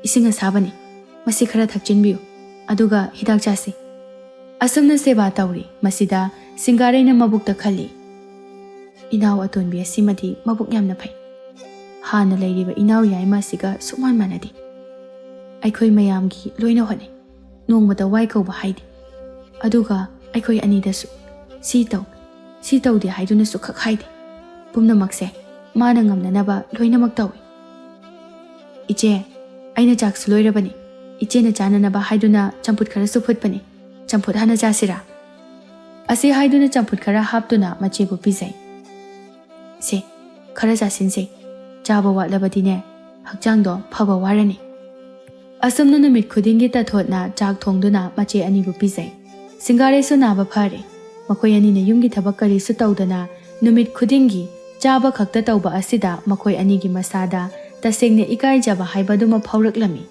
A: ꯏꯁꯤꯡ ꯑꯁꯥꯕꯅꯤ, ꯃꯁꯤ ꯈꯔ ꯊꯛꯆꯤꯟꯕꯤꯌꯨ, ꯑꯗꯨꯒ ꯍꯤꯗꯥꯛ ꯆꯥꯁꯤ"꯫ ꯑꯁꯨꯝꯅ ꯁꯦꯕꯥ ꯇꯧꯔꯤ꯫ ꯃꯁꯤꯗ ꯁꯤꯡꯒꯥꯔꯩꯅ ꯃꯕꯨꯛꯇ ꯈꯜꯂꯤ, "ꯏꯅꯥꯎ ꯑꯇꯣꯟꯕꯤ ꯑꯁꯤꯃꯗꯤ ꯃꯕꯨꯛ ꯌꯥꯝꯅ ꯐꯩ꯫ ꯍꯥꯟꯅ ꯂꯩꯔꯤꯕ ꯏꯅꯥꯎ ꯌꯥꯏꯃ ꯑꯁꯤꯒ ꯁꯨꯛꯃꯥꯟ ꯃꯥꯟꯅꯗꯦ꯫ ꯑꯩꯈꯣꯏ ꯃꯌꯥꯝꯒꯤ ꯂꯣꯏꯅ ꯍꯣꯠꯅꯩ, ꯅꯣꯡꯃꯗ ꯋꯥꯏ ꯀꯧꯕ ꯍꯥꯏꯗꯦ꯫ ꯑꯗꯨꯒ ꯑꯩꯈꯣꯏ ꯑꯅꯤꯗꯁꯨ ꯁꯤ ꯇꯧ, ꯁꯤ ꯇꯧꯗꯦ ꯍꯥꯏꯗꯨꯅꯁꯨ ꯈꯛ ꯍꯥꯏꯗꯦ꯫ ꯄꯨꯝꯅꯃꯛꯁꯦ ꯃꯥꯅ ꯉꯝꯅꯅꯕ ꯂꯣꯏꯅꯃꯛ ꯇꯧꯏ꯫ "ꯏꯆꯦ, ꯑꯩꯅ ꯆꯥꯛꯁꯨ ꯂꯣꯏꯔꯕꯅꯤ, ꯏꯆꯦꯅ ꯆꯥꯅꯅꯕ ꯍꯥꯏꯗꯨꯅ ꯆꯝꯐꯨꯠ ꯈꯔꯁꯨ ꯐꯨꯠꯄꯅꯤ, ꯆꯝꯐꯨꯠ ꯍꯥꯟꯅ ꯆꯥꯁꯤꯔꯥ"꯫ ꯑꯁꯤ ꯍꯥꯏꯗꯨꯅ ꯆꯝꯐꯨꯠ ꯈꯔ ꯍꯥꯞꯇꯨꯅ ꯃꯆꯦꯕꯨ ꯄꯤꯖꯩ꯫ "ꯁꯦ, ꯈꯔ ꯆꯥꯁꯤꯟꯁꯦ, ꯆꯥꯕ ꯋꯥꯠꯂꯕꯗꯤꯅꯦ ꯍꯛꯆꯥꯡꯗꯣ ꯐꯕ ꯋꯥꯔꯅꯤ"꯫ ꯑꯁꯨꯝꯅ ꯅꯨꯃꯤꯠ ꯈꯨꯗꯤꯡꯒꯤ ꯇꯥꯊꯣꯠꯅ ꯆꯥꯛ ꯊꯣꯡꯗꯨꯅ ꯃꯆꯦ ꯑꯅꯤꯕꯨ ꯄꯤꯖꯩ꯫ ꯁꯤꯡꯒꯥꯔꯩꯁꯨ ꯅꯥꯕ ꯐꯔꯦ꯫ ꯃꯈꯣꯏ ꯑꯅꯤꯅ ꯌꯨꯝꯒꯤ ꯊꯕꯛ ꯀꯔꯤꯁꯨ ꯇꯧꯗꯅ ꯅꯨꯃꯤꯠ ꯈꯨꯗꯤꯡꯒꯤ ꯆꯥꯕ ꯈꯛꯇ ꯇꯧꯕ ꯑꯁꯤꯗ ꯃꯈꯣꯏ ꯑꯅꯤꯒꯤ ꯃꯁꯥꯗ ꯇꯁꯦꯡꯅ ꯏꯀꯥꯏꯖꯕ ꯍꯥꯏꯕꯗꯨꯃ ꯐꯥꯎꯔꯛꯂꯝꯃꯤ꯫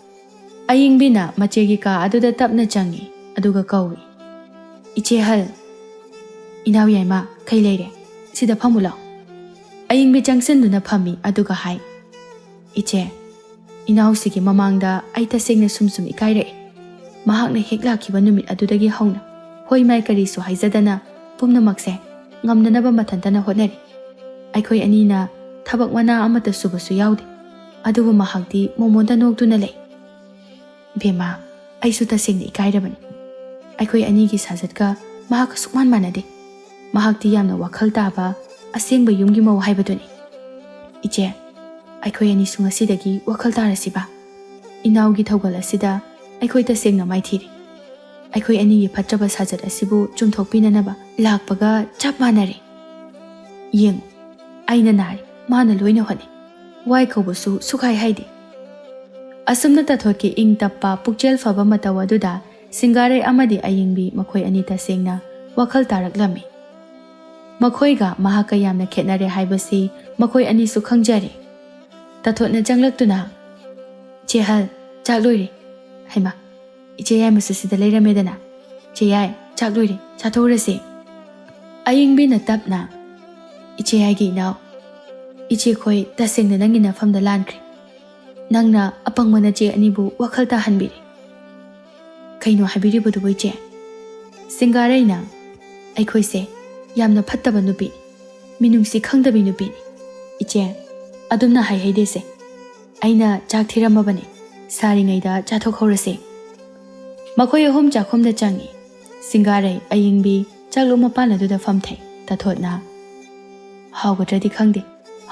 A: ꯑꯏꯡꯕꯤꯅ ꯃꯆꯦꯒꯤ ꯀꯥ ꯑꯗꯨꯗ ꯇꯞꯅ ꯆꯪꯉꯤ ꯑꯗꯨꯒ ꯀꯧꯏ, "ꯏꯆꯦ ꯍꯜ, ꯏꯅꯥꯎ ꯌꯥꯏꯃ, ꯀꯩ ꯂꯩꯔꯦ? ꯁꯤꯗ ꯐꯝꯃꯨ ꯂꯥꯎ." ꯑꯏꯡꯕꯤ ꯆꯪꯁꯤꯟꯗꯨꯅ ꯐꯝꯃꯤ ꯑꯗꯨꯒ ꯍꯥꯏ, "ꯏꯆꯦ, ꯏꯅꯥꯎꯁꯤꯒꯤ ꯃꯃꯥꯡꯗ ꯑꯩ ꯇꯁꯦꯡꯅ ꯁꯨꯝ ꯏꯀꯥꯏꯔꯛꯏ꯫ ꯃꯍꯥꯛꯅ ꯍꯦꯛ ꯂꯥꯛꯈꯤꯕ ꯅꯨꯃꯤꯠ ꯑꯗꯨꯗꯒꯤ ꯍꯧꯅ ꯍꯣꯏ ꯃꯥꯏ ꯀꯔꯤꯁꯨ ꯍꯥꯏꯖꯗꯅ ꯄꯨꯝꯅꯃꯛꯁꯦ ꯉꯝꯅꯅꯕ ꯃꯊꯟꯇꯅ ꯍꯣꯠꯅꯔꯤ꯫ ꯑꯩꯈꯣꯏ ꯑꯅꯤꯅ ꯊꯕꯛ ꯃꯅꯥ ꯑꯃꯠꯇ ꯁꯨꯕꯁꯨ ꯌꯥꯎꯗꯦ, ꯑꯗꯨꯕꯨ ꯃꯍꯥꯛꯇꯤ ꯃꯣꯃꯣꯟꯗ ꯅꯣꯛꯇꯨꯅ ꯂꯩ꯫ ꯏꯕꯦꯝꯃ, ꯑꯩꯁꯨ ꯇꯁꯦꯡꯅ ꯏꯀꯥꯏꯔꯕꯅꯤ꯫ ꯑꯩꯈꯣꯏ ꯑꯅꯤꯒꯤ ꯁꯥꯖꯠꯀ ꯃꯍꯥꯛꯀ ꯁꯨꯛꯃꯥꯟ ꯃꯥꯟꯅꯗꯦ꯫ ꯃꯍꯥꯛꯇꯤ ꯌꯥꯝꯅ ꯋꯥꯈꯜ ꯇꯥꯕ ꯑꯁꯦꯡꯕ ꯌꯨꯝꯒꯤ ꯃꯧ ꯍꯥꯏꯕꯗꯨꯅꯤ꯫ ꯏꯆꯦ, ꯑꯩꯈꯣꯏ ꯑꯅꯤꯁꯨ ꯉꯁꯤꯗꯒꯤ ꯋꯥꯈꯜ ꯇꯥꯔꯁꯤꯕ? ꯏꯅꯥꯎꯒꯤ ꯊꯧꯒꯜ ꯑꯁꯤꯗ ꯑꯩꯈꯣꯏ ꯇꯁꯦꯡꯅ ꯃꯥꯏꯊꯤꯔꯤ꯫ ꯑꯩꯈꯣই ꯑꯅꯤꯒꯤ ꯐꯠꯇ꯭ꯔꯕ ꯁꯥꯖꯠ ꯑꯁꯤꯕꯨ ꯆꯨꯝꯊꯣꯛꯄꯤꯅꯅꯕ ꯂꯥꯛꯄꯒ ꯆꯞ ꯃꯥꯟꯅꯔꯦ꯫ ꯌꯦꯡꯉꯨ, ꯑꯩꯅ ꯅꯥꯔꯤ, ꯃꯥꯅ ꯂꯣꯏꯅ ꯍꯣꯠꯅꯩ, ꯋꯥꯏ ꯀꯧꯕꯁꯨ ꯁꯨꯛꯍꯥꯏ ꯍꯥꯏꯗꯦ." ꯑꯁꯨꯝꯅ ꯇꯥꯊꯣꯠꯀꯤ ꯏꯪ ꯇꯞꯄ ꯄꯨꯛꯆꯦꯜ ꯐꯕ ꯃꯇꯧ ꯑꯗꯨꯗ ꯁꯤꯡꯒꯥꯔꯩ ꯑꯃꯗꯤ ꯑꯏꯡꯕꯤ ꯃꯈꯣꯏ ꯑꯅꯤ ꯇꯁꯦꯡꯅ ꯋꯥꯈꯜ ꯇꯥꯔꯛꯂꯝꯃꯤ꯫ ꯃꯈꯣꯏꯒ ꯃꯍꯥꯛꯀ ꯌꯥꯝꯅ ꯈꯦꯠꯅꯔꯦ ꯍꯥꯏꯕꯁꯤ ꯃꯈꯣꯏ ꯑꯅꯤꯁꯨ ꯈꯪꯖꯔꯦ꯫ ꯇꯥꯊꯣꯠꯅ ꯆꯪꯂꯛꯇꯨꯅ, "ꯏꯆꯦ ꯍꯜ, ꯆꯥꯛ ꯂꯣꯏꯔꯦ꯫ ꯍꯩꯃꯥ, ꯏꯆꯦ ꯌꯥꯏꯃꯁꯨ ꯁꯤꯗ ꯂꯩꯔꯝꯃꯦꯗꯅ꯫ ꯏꯆꯦ ꯌꯥꯏ, ꯆꯥꯛ ꯂꯣꯏꯔꯦ, ꯆꯥꯊꯣꯛꯎꯔꯁꯦ." ꯑꯏꯡꯕꯤꯅ ꯇꯞꯅ, "ꯏꯆꯦ ꯌꯥꯏꯒꯤ ꯏꯅꯥꯎ, ꯏꯆꯦꯈꯣꯏ ꯇꯁꯦꯡꯅ ꯅꯪꯒꯤ ꯅꯐꯝꯗ ꯂꯥꯟꯈ꯭ꯔꯦ꯫ ꯅꯪꯅ ꯑꯄꯪꯕ ꯅꯆꯦ ꯑꯅꯤꯕꯨ ꯋꯥꯈꯜ ꯇꯥꯍꯟꯕꯤꯔꯦ." "ꯀꯩꯅꯣ ꯍꯥꯏꯕꯤꯔꯤꯕꯗꯨꯕꯨ ꯏꯆꯦ?" ꯁꯤꯡꯒꯥꯔꯩꯅ, "ꯑꯩꯈꯣꯏꯁꯦ ꯌꯥꯝꯅ ꯐꯠꯇꯕ ꯅꯨꯄꯤꯅꯤ, ꯃꯤꯅꯨꯡꯁꯤ ꯈꯪꯗꯕꯤ ꯅꯨꯄꯤꯅꯤ꯫ ꯏꯆꯦ, ꯑꯗꯨꯝꯅ ꯍꯥꯏꯍꯩꯗꯦꯁꯦ꯫ ꯑꯩꯅ ꯆꯥꯛ ꯊꯤꯔꯝꯃꯕꯅꯤ, ꯁꯥꯔꯤꯉꯩꯗ ꯆꯥꯊꯣꯛꯍꯧꯔꯁꯦ." ꯃꯈꯣꯏ ꯑꯍꯨꯝ ꯆꯥꯛꯈꯨꯝꯗ ꯆꯪꯉꯤ꯫ ꯁꯤꯡꯒꯥꯔꯩ, ꯑꯏꯡꯕꯤ ꯆꯥꯛꯂꯨꯛ ꯃꯄꯥꯟ ꯑꯗꯨꯗ ꯐꯝꯊꯩ꯫ ꯇꯥꯊꯣꯠꯅ, "ꯍꯥꯎꯒꯗ꯭ꯔꯗꯤ ꯈꯪꯗꯦ,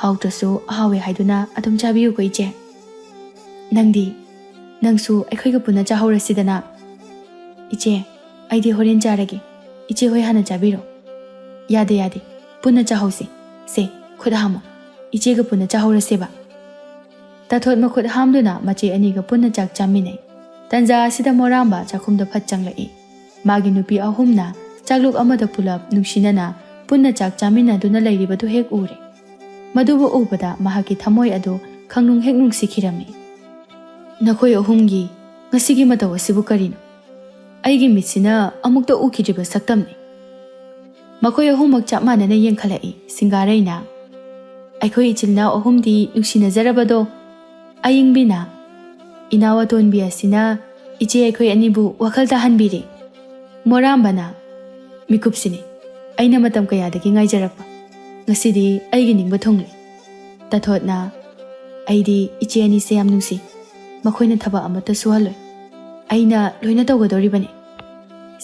A: ꯍꯥꯎꯇ꯭ꯔꯁꯨ ꯍꯥꯎꯋꯦ ꯍꯥꯏꯗꯨꯅ ꯑꯗꯨꯝ ꯆꯥꯕꯤꯌꯨꯀꯣ ꯏꯆꯦ꯫ ꯅꯪꯁꯨ ꯑꯩꯈꯣꯏꯒ ꯄꯨꯟꯅ ꯆꯥꯍꯧꯔꯁꯤꯗꯅ." "ꯏꯆꯦ, ꯑꯩꯗꯤ ꯍꯣꯔꯦꯟ ꯆꯥꯔꯒꯦ, ꯏꯆꯦ ꯍꯣꯏ ꯍꯥꯟꯅ ꯆꯥꯕꯤꯔꯣ." "ꯌꯥꯗꯦ ꯌꯥꯗꯦ, ꯄꯨꯟꯅ ꯆꯥꯍꯧꯁꯤ꯫ ꯁꯦ, ꯈꯨꯠ ꯍꯥꯝꯃꯨ, ꯏꯆꯦꯒ ꯄꯨꯟꯅ ꯆꯥꯍꯧꯔꯁꯦꯕ." ꯇꯥꯊꯣꯠ ꯃꯈꯨꯠ ꯍꯥꯝꯗꯨꯅ ꯃꯆꯦ ꯑꯅꯤꯒ ꯄꯨꯟꯅ ꯆꯥꯛ ꯆꯥꯃꯤꯟꯅꯩ꯫ ꯇꯟꯖꯥ ꯑꯁꯤꯗ ꯃꯣꯔꯥꯝꯕ ꯆꯥꯛꯈꯨꯝꯗ ꯐꯠ ꯆꯪꯂꯛꯏ꯫ ꯃꯥꯒꯤ ꯅꯨꯄꯤ ꯑꯍꯨꯝꯅ ꯆꯥꯛꯂꯨꯛ ꯑꯃꯗ ꯄꯨꯂꯞ ꯅꯨꯡꯁꯤꯅꯅ ꯄꯨꯟꯅ ꯆꯥꯛ ꯆꯥꯃꯤꯟꯅꯗꯨꯅ ꯂꯩꯔꯤꯕꯗꯨ ꯍꯦꯛ ꯎꯔꯦ꯫ ꯃꯗꯨꯕꯨ ꯎꯕꯗ ꯃꯍꯥꯛꯀꯤ ꯊꯃꯣꯏ ꯑꯗꯨ ꯈꯪꯅꯨꯡ ꯍꯦꯛ ꯅꯨꯡꯁꯤꯈꯤꯔꯝꯃꯤ꯫ "ꯅꯈꯣꯏ ꯑꯍꯨꯝꯒꯤ ꯉꯁꯤꯒꯤ ꯃꯇꯧ ꯑꯁꯤꯕꯨ ꯀꯔꯤꯅꯣ? ꯑꯩꯒꯤ ꯃꯤꯠꯁꯤꯅ ꯑꯃꯨꯛꯇ ꯎꯈꯤꯗ꯭ꯔꯤꯕ ꯁꯛꯇꯝꯅꯤ." ꯃꯈꯣꯏ ꯑꯍꯨꯝꯃꯛ ꯆꯞ ꯃꯥꯟꯅꯅ ꯌꯦꯡꯈꯠꯂꯛꯏ꯫ ꯁꯤꯡꯒꯥꯔꯩꯅ, "ꯑꯩꯈꯣꯏ ꯏꯆꯤꯜ ꯏꯅꯥꯎ ꯑꯍꯨꯝꯗꯤ ꯅꯨꯡꯁꯤꯅꯖꯔꯕꯗꯣ." ꯑꯏꯡꯕꯤꯅ, "ꯏꯅꯥꯎ ꯑꯇꯣꯟꯕꯤ ꯑꯁꯤꯅ ꯏꯆꯦ ꯑꯩꯈꯣꯏ ꯑꯅꯤꯕꯨ ꯋꯥꯈꯜ ꯇꯥꯍꯟꯕꯤꯔꯦ." ꯃꯣꯔꯥꯝꯕꯅ, "ꯃꯤꯀꯨꯞꯁꯤꯅꯤ, ꯑꯩꯅ ꯃꯇꯝ ꯀꯌꯥꯗꯒꯤ ꯉꯥꯏꯖꯔꯛꯄ, ꯉꯁꯤꯗꯤ ꯑꯩꯒꯤ ꯅꯤꯡꯕ ꯊꯨꯡꯂꯦ." ꯇꯥꯊꯣꯠꯅ, "ꯑꯩꯗꯤ ꯏꯆꯦ ꯑꯅꯤꯁꯦ ꯌꯥꯝ ꯅꯨꯡꯁꯤ, ꯃꯈꯣꯏꯅ ꯊꯕꯛ ꯑꯃꯠꯇ ꯁꯨꯍꯜꯂꯣꯏ, ꯑꯩꯅ ꯂꯣꯏꯅ ꯇꯧꯒꯗꯧꯔꯤꯕꯅꯤ."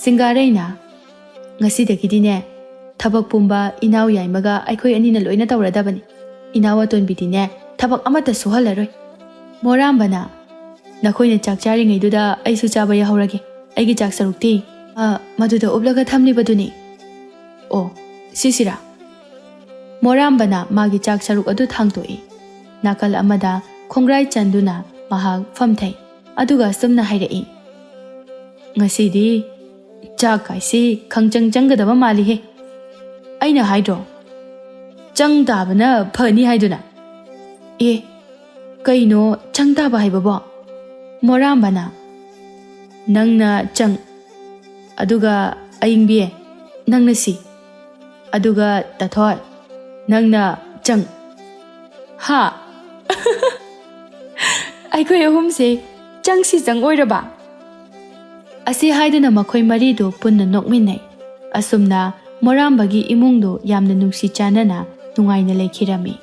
A: ꯁꯤꯡꯒꯥꯔꯩꯅ, "ꯉꯁꯤꯗꯒꯤꯗꯤꯅꯦ, ꯊꯕꯛ ꯄꯨꯝꯕ ꯏꯅꯥꯎ ꯌꯥꯏꯃꯒ ꯑꯩꯈꯣই ꯑꯅꯤꯅ ꯂꯣꯏꯅ ꯇꯧꯔꯗꯕꯅꯤ꯫ ꯏꯅꯥꯎ ꯑꯇꯣꯟꯕꯤꯗꯤꯅꯦ ꯊꯕꯛ ꯑꯃꯠꯇ ꯁꯨꯍꯜꯂꯔꯣꯏ." ꯃꯣꯔꯥꯝꯕꯅ, "ꯅꯈꯣꯏꯅ ꯆꯥꯛ ꯆꯥꯔꯤꯉꯩꯗꯨꯗ ꯑꯩꯁꯨ ꯆꯥꯕ ꯌꯥꯍꯧꯔꯒꯦ, ꯑꯩꯒꯤ ꯆꯥꯛ ꯁꯔꯨꯛꯇꯤ ꯃꯗꯨꯗ ꯎꯞꯂꯒ ꯊꯝꯂꯤꯕꯗꯨꯅꯤ." "ꯑꯣ, ꯁꯤꯁꯤꯔꯥ?" ꯃꯣꯔꯥꯝꯕꯅ ꯃꯥꯒꯤ ꯆꯥꯛ ꯁꯔꯨꯛ ꯑꯗꯨ ꯊꯥꯡꯇꯣꯛꯏ꯫ ꯅꯥꯀꯜ ꯑꯃꯗ ꯈꯣꯡꯒ꯭ꯔꯥꯏ ꯆꯟꯗꯨꯅ ꯃꯍꯥꯛ ꯐꯝꯊꯩ ꯑꯗꯨꯒ ꯑꯁꯨꯝꯅ ꯍꯥꯏꯔꯛꯏ, "ꯉꯁꯤꯗꯤ ꯆꯥꯛ ꯀꯥꯏꯁꯤ ꯈꯪꯆꯪ ꯆꯪꯒꯗꯕ ꯃꯥꯜꯂꯤꯍꯦ꯫ ꯑꯩꯅ ꯍꯥꯏꯗ꯭ꯔꯣ, ꯆꯪ ꯇꯥꯕꯅ ꯐꯅꯤ ꯍꯥꯏꯗꯨꯅ." "ꯑꯦ, ꯀꯩꯅꯣ ꯆꯪ ꯇꯥꯕ ꯍꯥꯏꯕꯕꯣ?" ꯃꯣꯔꯥꯝꯕꯅ, "ꯅꯪꯅ ꯆꯪ, ꯑꯗꯨꯒ ꯑꯏꯡꯕꯤ ꯅꯪꯅ ꯁꯤ, ꯑꯗꯨꯒ ꯇꯥꯊꯣꯠ ꯅꯪꯅ ꯆꯪ꯫ ꯍꯥ?" "ꯑꯩꯈꯣꯏ ꯑꯍꯨꯝꯁꯦ ꯆꯪꯁꯤ ꯆꯪ ꯑꯣꯏꯔꯕ?" ꯑꯁꯤ ꯍꯥꯏꯗꯨꯅ ꯃꯈꯣꯏ ꯃꯔꯤꯗꯨ ꯄꯨꯟꯅ ꯅꯣꯛꯃꯤꯟꯅꯩ꯫ ꯑꯁꯨꯝꯅ ꯃꯣꯔꯥꯝꯕꯒꯤ ꯏꯃꯨꯡꯗꯨ ꯌꯥꯝꯅ ꯅꯨꯡꯁꯤ ꯆꯥꯟꯅꯅ ꯅꯨꯡꯉꯥꯏꯅ ꯂꯩꯈꯤꯔꯝꯃꯤ꯫